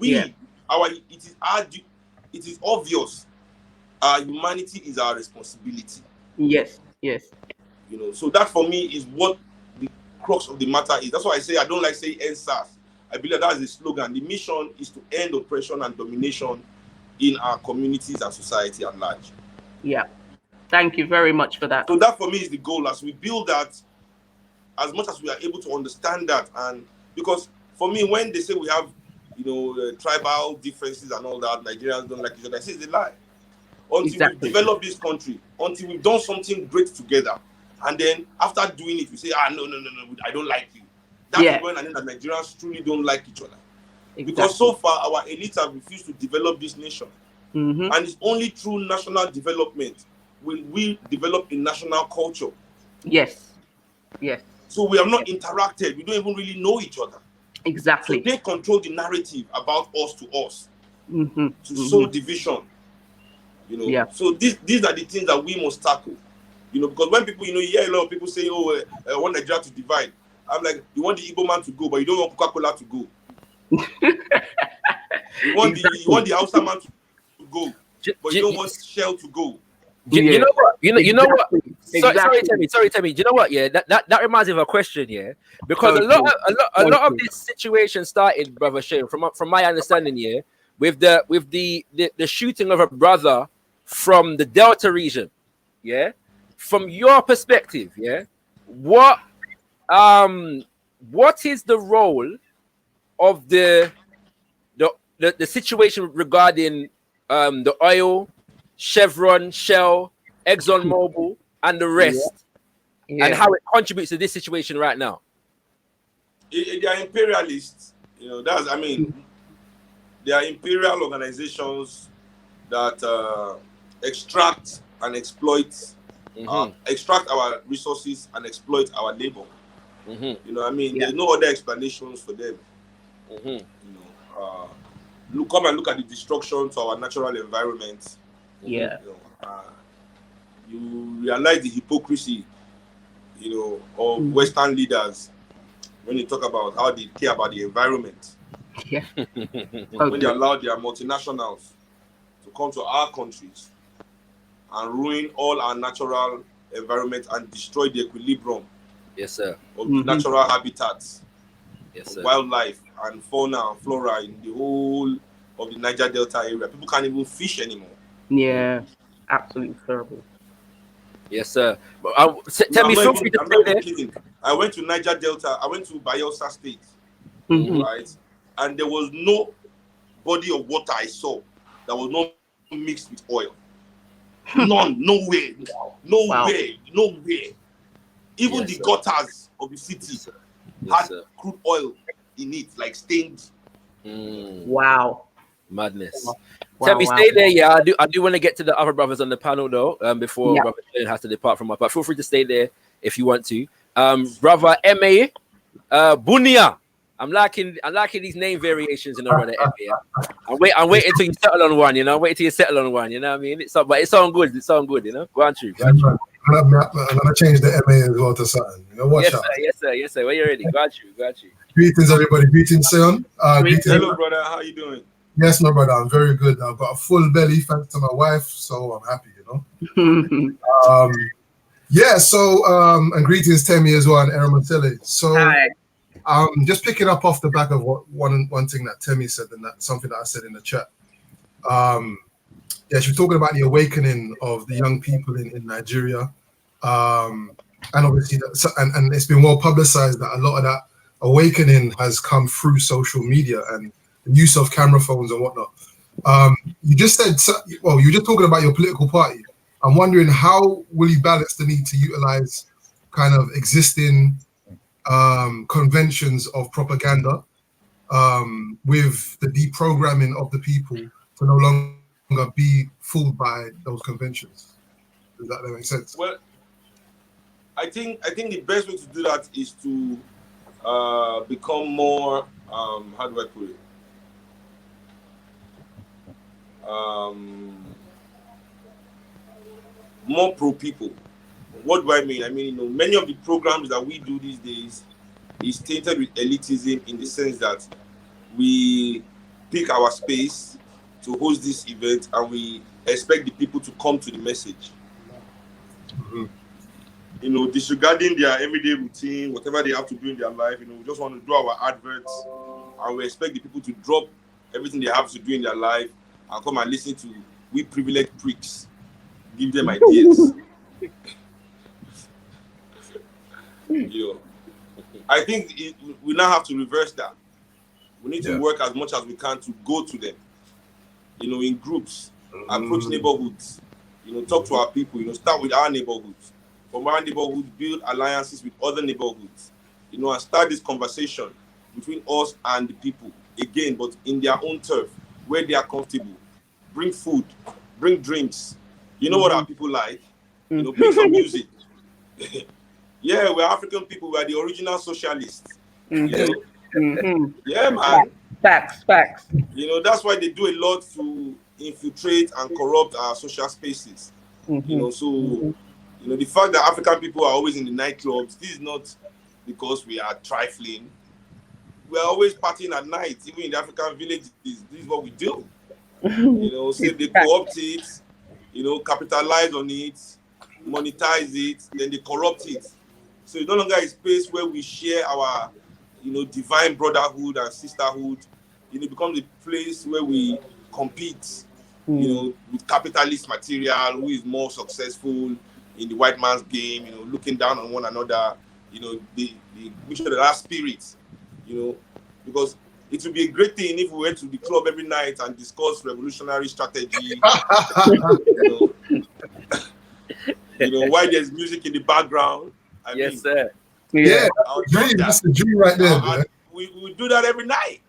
It is obvious. Our humanity is our responsibility. Yes. You know, so that for me is what the crux of the matter is. That's why I say I don't like saying end SARS. I believe that is the slogan. The mission is to end oppression and domination in our communities and society at large. Thank you very much for that. So that for me is the goal. As we build that, as much as we are able to understand that, and because for me, when they say we have, you know, tribal differences and all that, Nigerians don't like each other, I say it's a lie. Until we've developed this country, until we've done something great together, and then after doing it, we say, no, I don't like you. That's when I know that Nigerians truly don't like each other. Because so far our elites have refused to develop this nation. Mm-hmm. And it's only through national development will we develop a national culture. Yes. Yes. So we have not interacted. We don't even really know each other. Exactly. So they control the narrative about us to us. Mm-hmm. To sow division. You know. Yeah. So these are the things that we must tackle. You know, because when people, you know, you hear a lot of people say, oh, I want Nigeria to divide. I'm like, you want the Igbo man to go, but you don't want Coca-Cola to go. you want the Hausa man to go, but you don't want Shell to go. You know what? You know what? Exactly. Sorry, Temi. Do you know what? Yeah, that reminds me of a question. Yeah, because a lot of this situation started, brother Shane, from my understanding, yeah, with the shooting of a brother from the Delta region. Yeah, from your perspective, yeah, what is the role of the situation regarding the oil, Chevron, Shell, ExxonMobil, and the rest, and how it contributes to this situation right now? They are imperialists. You know, they are imperial organizations that extract and exploit, extract our resources and exploit our labor. You know, there's no other explanations for them. You know, come and look at the destruction to our natural environment. Yeah. You realize the hypocrisy, you know, of Western leaders when you talk about how they care about the environment. Yeah. When they allow their multinationals to come to our countries and ruin all our natural environment and destroy the equilibrium. Yes, sir. Of the natural habitats. Yes, sir. Wildlife and fauna and flora in the whole of the Niger Delta area. People can't even fish anymore. Yeah, absolutely terrible. Yes, sir. Tell me, feel free to stay there. I went to Niger Delta. I went to Bayelsa State, right? And there was no body of water I saw that was not mixed with oil. None, nowhere, nowhere. Even the gutters of the city had crude oil in it, like stained. Wow. Madness. Tell me, stay there. Yeah, I do want to get to the other brothers on the panel though, before Brother Shane has to depart from us. But feel free to stay there if you want to. Brother MA, Bunia. I'm liking these name variations, you know, brother MA. Yeah? I'm waiting until you settle on one, you know. Wait till you settle on one, you know what I mean? But it's sound good. It's sound good, you know. Go on, true. I'm gonna change the MA as well to something. You know, watch out. Yes, sir. When you're ready, got you. Greetings, everybody. Greetings, Seun. Hello, brother. How you doing? Yes, my brother. I'm very good. I've got a full belly thanks to my wife, so I'm happy. You know. And greetings, Temi as well, and Eramatele. So, just picking up off the back of one thing that Temi said, and that's something that I said in the chat. She was talking about the awakening of the young people in Nigeria, and obviously, and it's been well publicized that a lot of that awakening has come through social media and the use of camera phones and whatnot. You just said, well, you're just talking about your political party. I'm wondering how will you balance the need to utilize kind of existing conventions of propaganda with the deprogramming of the people to no longer be fooled by those conventions? Does that make sense? Well, I think the best way to do that is to become more, how do I put it? More pro people. What do I mean? I mean, you know, many of the programs that we do these days is tainted with elitism in the sense that we pick our space to host this event and we expect the people to come to the message. You know, disregarding their everyday routine, whatever they have to do in their life, you know, we just want to do our adverts and we expect the people to drop everything they have to do in their life and come and listen to we privileged pricks, give them ideas. You know, I think we now have to reverse that. We need to work as much as we can to go to them, you know, in groups, approach neighborhoods, you know, talk to our people, you know, start with our neighborhoods. From our neighborhoods, build alliances with other neighborhoods, you know, and start this conversation between us and the people again, but in their own turf, where they are comfortable. Bring food, bring drinks. You know what our people like? You know, bring some music. Yeah, we're African people. We're the original socialists. You know? Yeah, man. Facts. You know, that's why they do a lot to infiltrate and corrupt our social spaces. You know, so you know, the fact that African people are always in the nightclubs, this is not because we are trifling. We are always partying at night, even in the African villages. This is what we do. You know, so they co-opt it, you know, capitalize on it, monetize it, then they corrupt it. So it's no longer a space where we share our, you know, divine brotherhood and sisterhood. You know, it becomes a place where we compete, you know, with capitalist material, who is more successful in the white man's game, you know, looking down on one another, you know, the make sure that spirit, you know, because it would be a great thing if we went to the club every night and discuss revolutionary strategy. You know, while there's music in the background. I mean, sir. Yeah, that's the dream right there, man. We do that every night.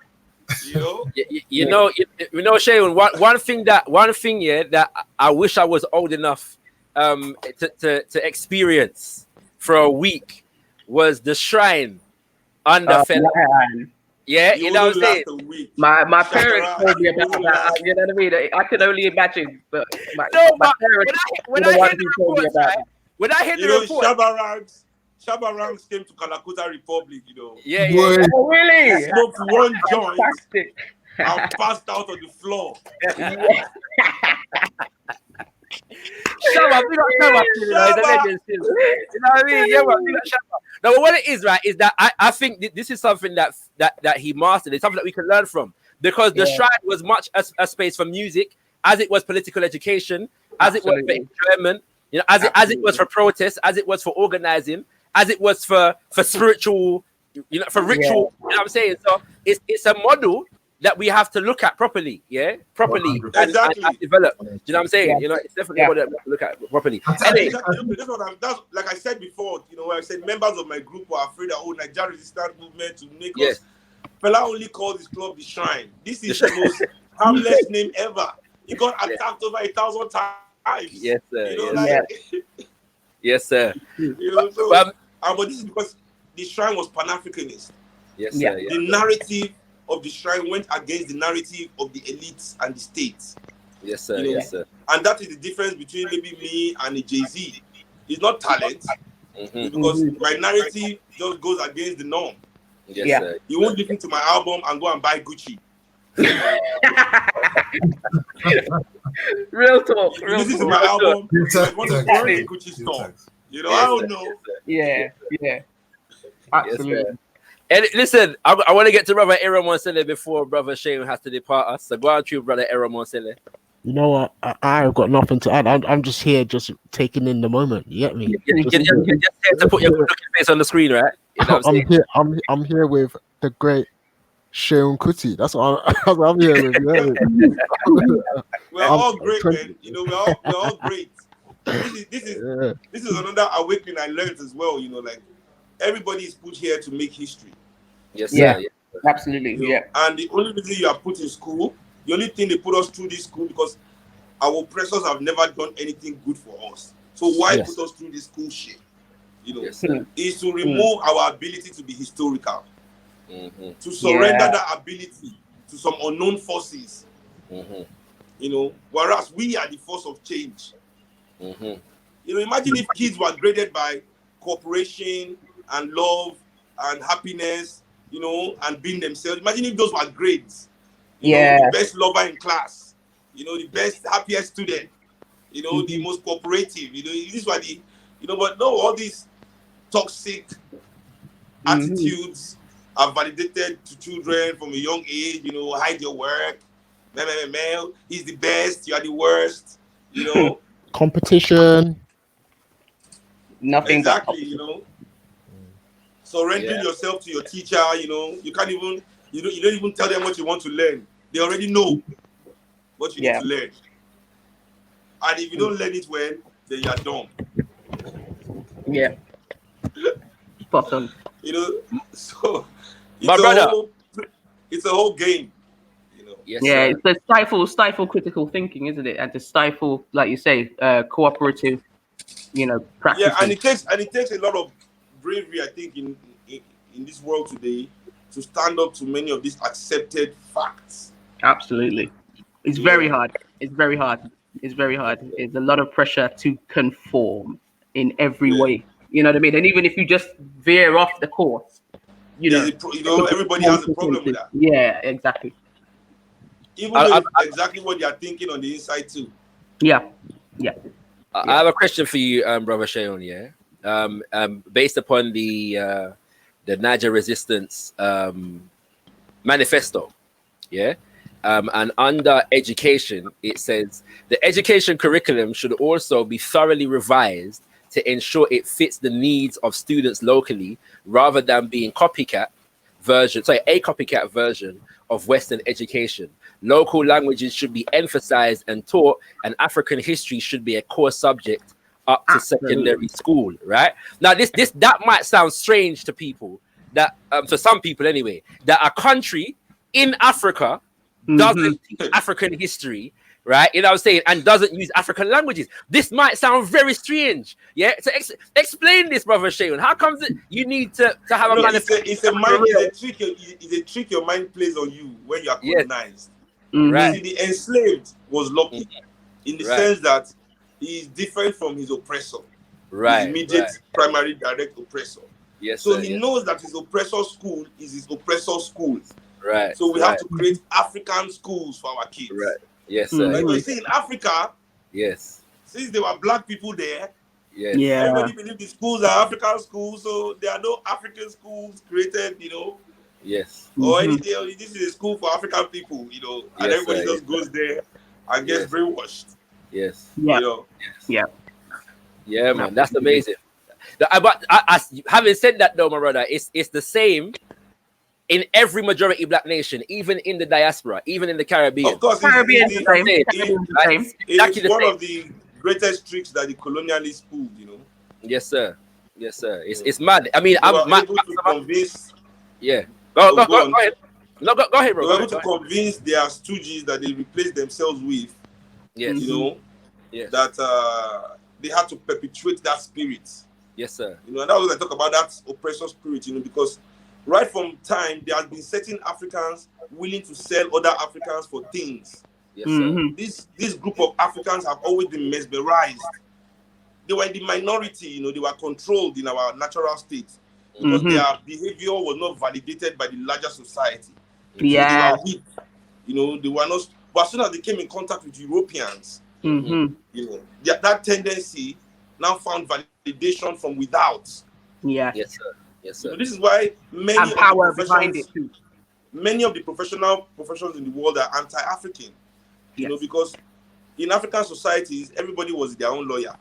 You know, you know, Seun, one thing that I wish I was old enough to experience for a week was the shrine under Fela. Yeah, you know what I'm saying? My parents told me about that. You know what I mean? I can only imagine. But my parents, when I hear the reports, right? When I hear the reports, Shabarangs came to Calcutta Republic, you know. Yeah. Oh, really? Smoked one joint and passed out on the floor. Shabba, you know what I mean? Yeah, now, what it is, right, is that I think this is something that he mastered. It's something that we can learn from, because the shrine was much a space for music, as it was political education, as it was for enjoyment, you know, as it was for protest, as it was for organizing, as it was for spiritual, you know, for ritual. You know what I'm saying? So it's a model that we have to look at properly, properly and develop. Do you know what I'm saying? You know, it's definitely what to look at properly. Anyway. That's like I said before, you know, when I said members of my group were afraid that Nigeria resistance movement to make us. Fela only called this club the Shrine. This is the most harmless name ever. He got attacked over 1,000 times. Yes, sir. You know, yes, sir. You know, so, but this is because the Shrine was Pan-Africanist. Yes, sir. The narrative of the Shrine went against the narrative of the elites and the states. Yes, sir. You know? Yes, sir. And that is the difference between maybe me and a Jay-Z. It's not talent, because my narrative just goes against the norm. Yes, sir. You won't listen to my album and go and buy Gucci. Real talk. Listen to my album, I want to burn the Gucci store. You know, I don't know. Yeah. Absolutely. Yes, and listen, I want to get to Brother Aaron Monsele before Brother Seun has to depart us. So go on to you, Brother Aaron Monsele. You know what? I've got nothing to add. I'm just here, just taking in the moment. You get me? You're just here to put your looking face on the screen, right? You know I'm here with the great Seun Kuti. That's what I'm here with. Yeah. We're all great, man. You know, we're all great. This is another awakening I learned as well. You know, like everybody is put here to make history. Yes, sir. Yeah, absolutely. You know? And the only reason you are put in school, the only thing they put us through this school, because our oppressors have never done anything good for us. So why put us through this school shit? You know, is to remove our ability to be historical, to surrender that ability to some unknown forces. You know, whereas we are the force of change. You know, imagine if kids were graded by cooperation and love and happiness, you know, and being themselves. Imagine if those were grades. You know, the best lover in class, you know, the best, happiest student, you know, the most cooperative, you know, this was the, you know, but no, all these toxic attitudes are validated to children from a young age, you know, hide your work, male, he's the best, you are the worst, you know. Competition. Nothing. Exactly, you know. Surrendering yourself to your teacher, you know, you can't even, you don't even tell them what you want to learn. They already know what you need to learn. And if you don't learn it well, then you're dumb. Yeah. Spot on. You know, so my brother. it's a whole game. You know. Yes, Yeah, sir. it's the stifle critical thinking, isn't it? And to stifle, like you say, cooperative, practices. Yeah, and it takes a lot of bravery, I think, in this world today, to stand up to many of these accepted facts. Absolutely, it's very hard. It's very hard. It's very hard. It's a lot of pressure to conform in every way. You know what I mean? And even if you just veer off the course, everybody has a problem with that. Yeah, exactly. Even though it's exactly what they are thinking on the inside too. Yeah, yeah. I have a question for you, Brother Seun. Yeah, based upon the Niger Resistance manifesto. Yeah. And under education, it says the education curriculum should also be thoroughly revised to ensure it fits the needs of students locally, rather than being a copycat version of Western education. Local languages should be emphasized and taught, and African history should be a core subject up to secondary school. Right now, that might sound strange to people, that to some people anyway, that a country in Africa doesn't teach African history, right? You know what I'm saying? And doesn't use African languages. This might sound very strange. Yeah. So explain this, Brother Seun. How comes you need to have a manifesto? It's a trick your mind plays on you when you are colonized. Right. See, the enslaved was lucky in the sense that he is different from his oppressor. Right. His immediate primary direct oppressor. Yes. So he knows that his oppressor school is his oppressor school. Right. So we have to create African schools for our kids. Right. Yes, sir. Like you see in Africa, yes, since there were black people there, yes, everybody believed the schools are African schools, so there are no African schools created, Yes. Or anything. This is a school for African people, and everybody just goes there and gets brainwashed. Yes. Yeah. Yeah, man, that's amazing. But having said that, though, my brother, it's the same in every majority black nation, even in the diaspora, even in the Caribbean. Of course, Caribbean is the same. It's one of the greatest tricks that the colonialists pulled, Yes, sir. Yes, sir. It's mad. I mean, I'm able to convince. Yeah. Go ahead. No, go ahead, bro. They were able to convince their stooges that they replaced themselves with. Yes. That they had to perpetuate that spirit. Yes, sir. And that was what I talk about, that oppressor spirit, because right from time, there has been certain Africans willing to sell other Africans for things. Yes, sir. This group of Africans have always been mesmerized. They were in the minority, they were controlled in our natural state because their behavior was not validated by the larger society. Yeah. So they were weak. They were not. But as soon as they came in contact with Europeans, that tendency now found validation from without. Yeah. Yes, sir. Yes, sir. This is why many power behind it too. Many of the professions in the world are anti-African. Because in African societies, everybody was their own lawyer.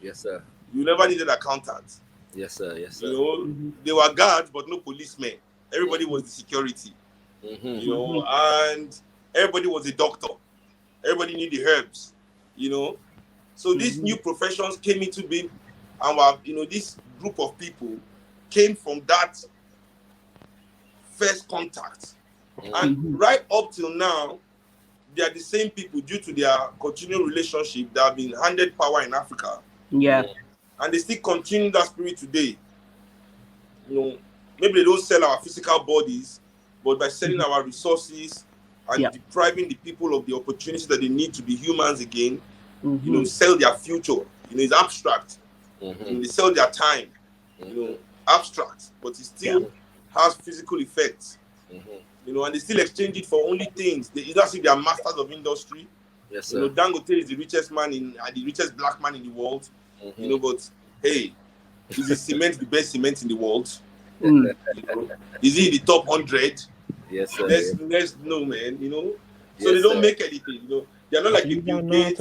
Yes, sir. You never needed accountants. Yes, sir. Yes, sir. They were guards, but no policemen. Everybody was the security. And everybody was a doctor. Everybody knew the herbs. So these new professions came into being, and this group of people came from that first contact. And right up till now, they are the same people due to their continuing relationship that have been handed power in Africa. Yeah. And they still continue that spirit today. Maybe they don't sell our physical bodies, but by selling our resources and depriving the people of the opportunities that they need to be humans again, sell their future. It's abstract. They sell their time. Abstract, but it still has physical effects. And they still exchange it for only things. They either see they are masters of industry. Yes, sir. Dangote is the richest man the richest black man in the world. But hey, is the cement the best cement in the world? Is he in the top 100? Yes, sir. Let's know, man. So they don't make anything. They're not like the Bill Gates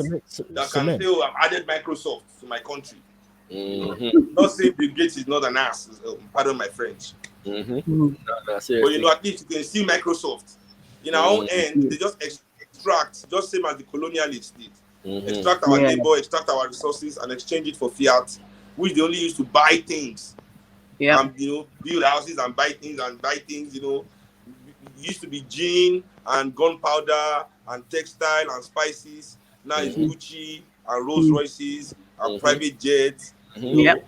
that can say, "Oh, I've added Microsoft to my country." Not saying Bill Gates is not an ass. Pardon my French. No, but at least you can see Microsoft. In our own end, they just extract, just same as the colonialists did. Extract our labor, extract our resources, and exchange it for fiat, which they only use to buy things. And build houses and buy things. used to be gin and gunpowder and textile and spices. Now it's Gucci and Rolls Royces and private jets. Yep.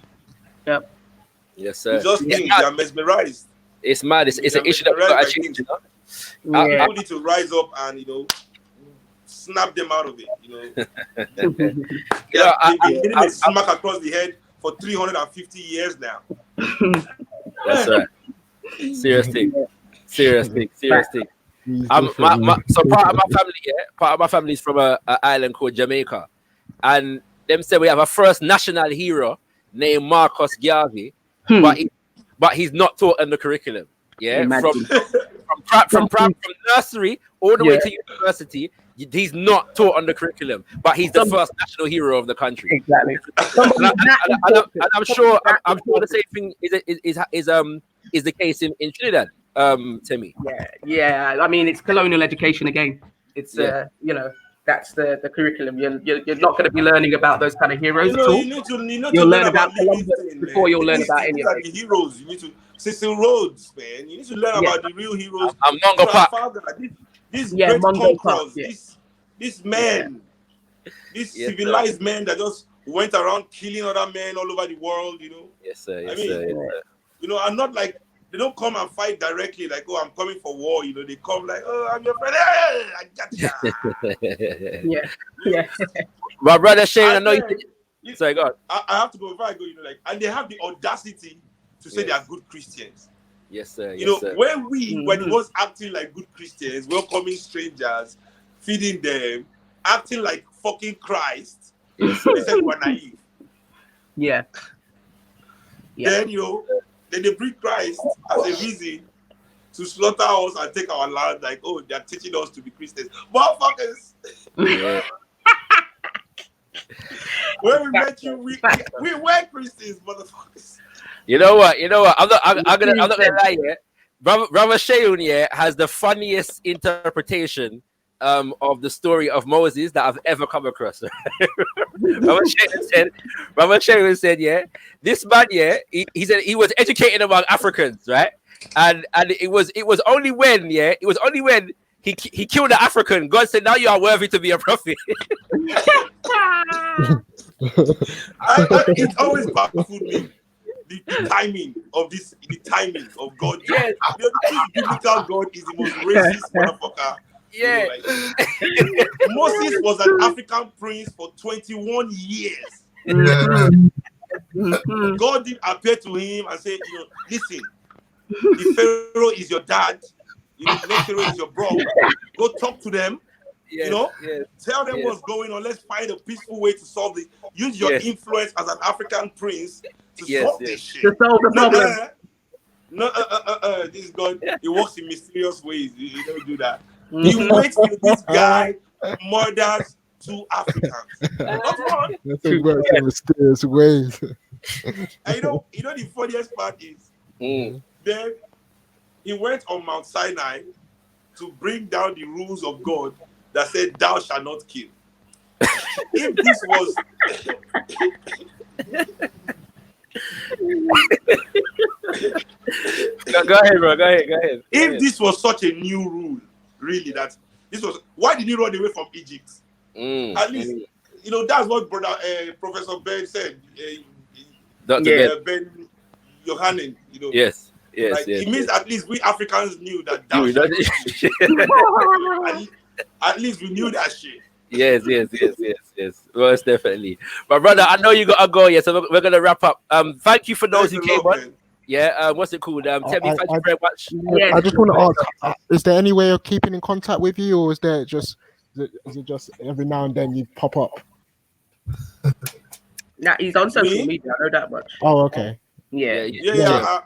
Yes, sir. You just think they are mesmerized. It's mad. It's an issue that we've got to change. People need to rise up and snap them out of it. They've been getting a smack across the head for 350 years now. That's right. Serious thing. So part of my family is from an island called Jamaica, and them say we have a first national hero named Marcus Garvey, but he's not taught in the curriculum. Yeah, from nursery all the way to university, he's not taught on the curriculum, but he's the first national hero of the country. Exactly. and I'm sure the same thing is the case in Trinidad. Timmy. Yeah. I mean, it's colonial education again. It's that's the curriculum. You're not going to be learning about those kind of heroes at all. You'll learn about Columbus before you'll learn about any of the heroes. You need to Cecil Rhodes, man. You need to learn about the real heroes. Mongo Park. These great conquerors. This man, this civilized man that just went around killing other men all over the world. Yes, sir. I'm not like. They don't come and fight directly like, oh, I'm coming for war. They come like, oh, I'm your friend. Hey, I got ya. Yeah. My brother Shane, I know you. Sorry, God. I have to go before I go. And they have the audacity to say they are good Christians. Yes, sir. When it was acting like good Christians, welcoming strangers, feeding them, acting like fucking Christ, they said we're naive. Yeah. Then they bring Christ as a reason to slaughter us and take our land. Like, oh, they're teaching us to be Christians. Motherfuckers! Yeah. When we met you, we were Christians, motherfuckers. You know what? I'm not gonna lie yet. Brother Seun has the funniest interpretation of the story of Moses that I've ever come across. Brother Seun said, this man, he said he was educating among Africans, right? And it was only when he killed the African, God said, now you are worthy to be a prophet. It always baffled me. The timing of God. Yes. The biblical God is the most racist motherfucker. Yeah. Moses was an African prince for 21 years. God did appear to him and say, listen, the Pharaoh is your dad, the next Pharaoh is your bro. Go talk to them. Tell them what's going on. Let's find a peaceful way to solve this. Use your influence as an African prince to solve this shit. To solve the problem. This God, he works in mysterious ways. You don't do that. He waits till this guy murders 2 Africans. Not one. He works in mysterious ways. And the funniest part is, then he went on Mount Sinai to bring down the rules of God that said, "Thou shalt not kill." If this was Go ahead, bro. Go ahead. If this was such a new rule, really, why did he run away from Egypt? At least, that's what Professor Ben said. Ben Yohanan, Yes. It means at least we Africans knew that. At least we knew that shit. Yes. Most definitely. My brother, I know you gotta go. So we're gonna wrap up. Thank you for those who came on. Yeah, what's it called? Tell me, thank you very much. I just want to ask: is there any way of keeping in contact with you, or is it just every now and then you pop up? Nah, he's on social media. I know that much. Oh, okay. Yeah.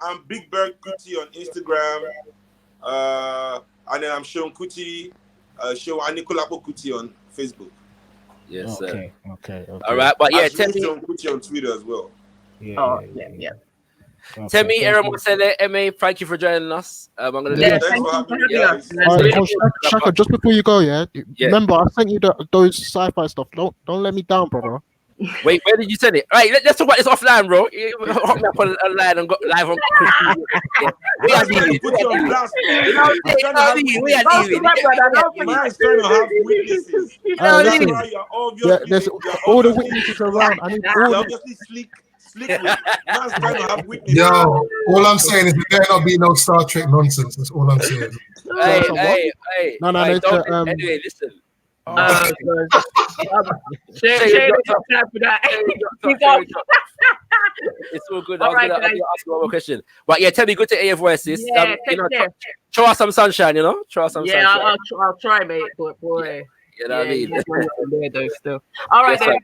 I'm Big Bird Kuti on Instagram, and then I'm Seun Kuti, Seun Anikulapo Kuti on Facebook. Yes, okay. All right, but tell me Seun Kuti on Twitter as well. Yeah. Tell me, Aaron Mosele, MA, thank you for joining us. I'm gonna thanks for having me. Shaka, just before you go, remember I sent you those sci-fi stuff. Don't let me down, brother. Wait, where did you send it? All right, let's talk about this offline, bro. Hop me up on line and go live on. We are dealing. Put you on blast, bro. We are dealing. Man's trying to have witnesses. There's all the witnesses around. I need all the obviously slick with. Man's trying to have witnesses. Yo, all I'm saying is there better not be no Star Trek nonsense. That's all I'm saying. Hey. No, Anyway, listen. It's all good. I was gonna ask you one more question, but yeah, tell me, good to hear your voice, sis. Yeah, show us some sunshine, you know. Show us some sunshine. I'll try, mate. But boy, you know what I mean. There, though, still. All right, then.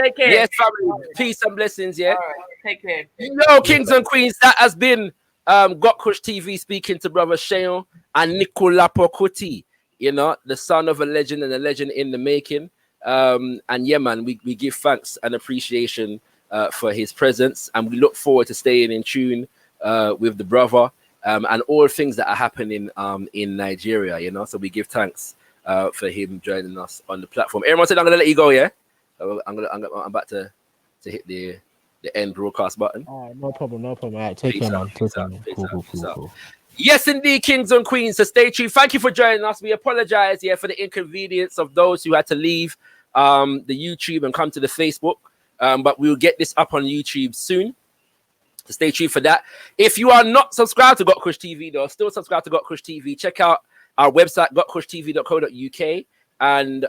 Take care. Yes, family. Peace and blessings. Yeah. All right. Take care. Yo, kings and queens, that has been gotkushTV speaking to brother Seun Anikulapo Kuti. You know, the son of a legend and a legend in the making. And yeah, man, we give thanks and appreciation for his presence, and we look forward to staying in tune with the brother and all things that are happening in Nigeria. You know, so we give thanks for him joining us on the platform. Everyone said I'm gonna let you go. Yeah, I'm about to hit the end broadcast button. No problem. All right, take care, man. Cool. Yes, indeed, kings and queens. So stay tuned. Thank you for joining us. We apologize, for the inconvenience of those who had to leave the YouTube and come to the Facebook. But we'll get this up on YouTube soon. So stay tuned for that. If you are not subscribed to gotkushTV, though, still subscribe to gotkushTV. Check out our website, gotkushtv.co.uk, and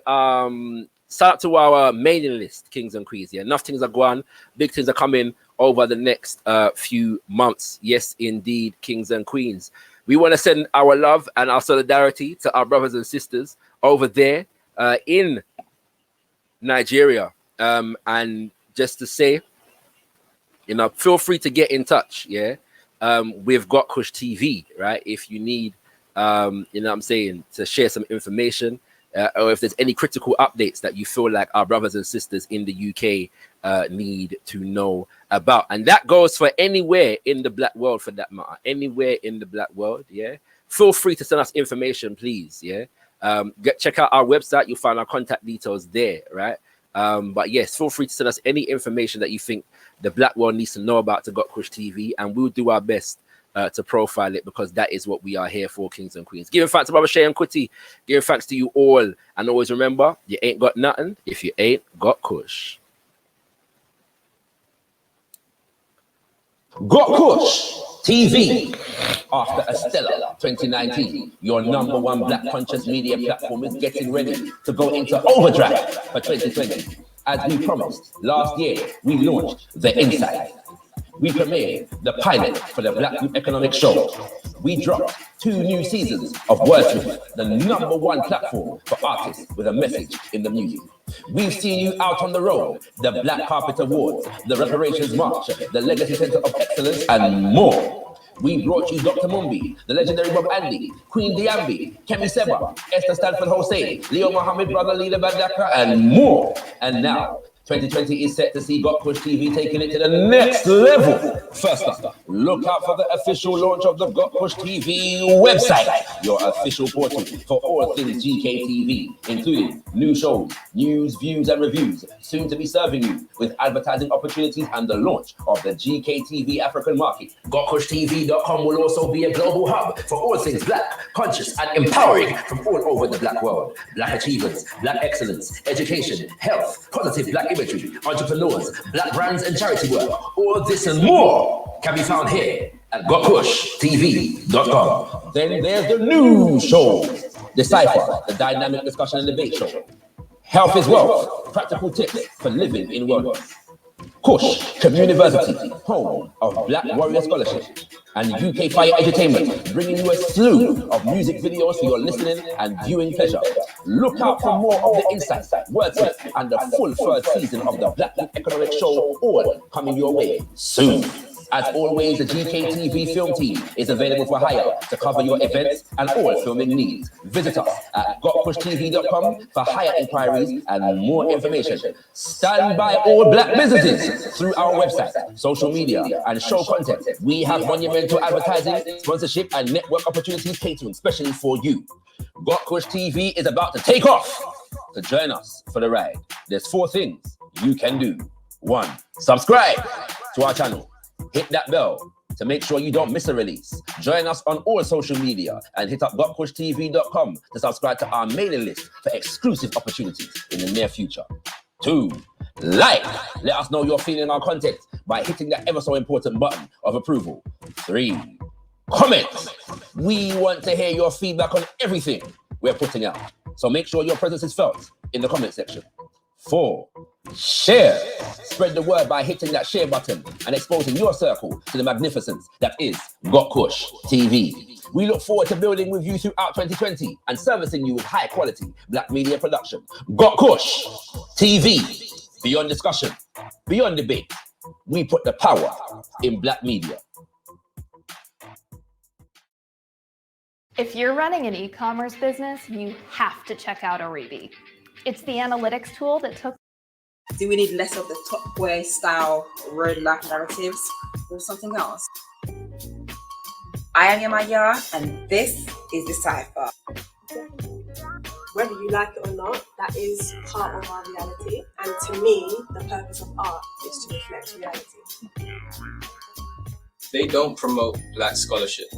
sign up to our mailing list, kings and queens. Yeah, enough things are going. Big things are coming over the next few months. Yes, indeed, kings and queens. We want to send our love and our solidarity to our brothers and sisters over there in Nigeria. And just to say, feel free to get in touch, with gotkushTV, right? If you need, to share some information, or if there's any critical updates that you feel like our brothers and sisters in the UK need to know about. And that goes for anywhere in the black world, for that matter. Anywhere in the black world, feel free to send us information, please. Check out our website. You'll find our contact details there, right? But yes, feel free to send us any information that you think the black world needs to know about to gotkushTV, and we'll do our best to profile it, because that is what we are here for, kings and queens. Giving thanks to Brother Seun Kuti, giving thanks to you all, and always remember, you ain't got nothing if you ain't got kush. gotkushTV. After a stellar 2019, your #1 black conscious media platform is getting ready to go into overdrive for 2020. As we promised last year, we launched The Insight. We premiered the pilot for the Black Youth Economic Show. We dropped 2 new seasons of Wordsmith, the #1 platform for artists with a message in the music. We've seen you out on the road, the Black Carpet Awards, the Reparations March, the Legacy Center of Excellence, and more. We brought you Dr. Mumbi, the legendary Bob Andy, Queen Diambi, Kemi Seba, Esther Stanford Hossein, Leo Mohammed, Brother Leader Badaka, and more. And now, 2020 is set to see gotkushTV taking it to the next level. First up, look out for the official launch of the gotkushTV website, your official portal for all things GKTV, including new shows, news, views, and reviews, soon to be serving you with advertising opportunities and the launch of the GKTV African market. gotkushtv.com will also be a global hub for all things black, conscious, and empowering from all over the black world. Black achievements, black excellence, education, health, positive black imagery, entrepreneurs, black brands, and charity work. All this and more can be found here at gotkushtv.com. Then there's the new show, Decipher, the dynamic discussion and debate show. Health is wealth, practical tips for living in wellness. Kush University, home of Black Warrior Scholarship, and UK Fire Entertainment, bringing you a slew of music videos for your listening and viewing pleasure. Look out for more of the insights, wordsmith, and the full 3rd season of the Black Youth Economic Show, all coming your way soon. As always, the GKTV film team is available for hire to cover your events and all filming needs. Visit us at gotkushtv.com for hire inquiries and more information. Stand by all black businesses through our website, social media, and show content. We have monumental advertising, sponsorship, and network opportunities catering especially for you. gotkushTV is about to take off. To join us for the ride, there's 4 things you can do. 1. Subscribe to our channel. Hit that bell to make sure you don't miss a release. Join us on all social media and hit up gotkushTV.com to subscribe to our mailing list for exclusive opportunities in the near future. 2. Like. Let us know you're feeling our content by hitting that ever so important button of approval. 3. Comment. We want to hear your feedback on everything we're putting out. So make sure your presence is felt in the comment section. 4. Share. Spread the word by hitting that share button and exposing your circle to the magnificence that is gotkushTV. We look forward to building with you throughout 2020 and servicing you with high quality black media production. gotkushTV. Beyond discussion, beyond debate, we put the power in black media. If you're running an e-commerce business, you have to check out Aribi. It's the analytics tool that took... Do we need less of the top boy style road life narratives or something else? I am Maya, and this is The Cypher. Whether you like it or not, that is part of our reality. And to me, the purpose of art is to reflect reality. They don't promote black scholarship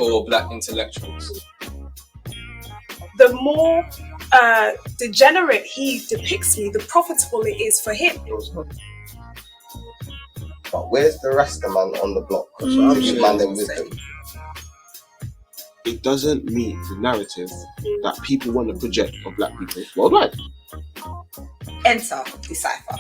or black intellectuals. The more degenerate he depicts me, the profitable it is for him. But where's the Rastaman on the block? Man in wisdom. It doesn't meet the narrative that people want to project of black people worldwide. Enter The Cypher.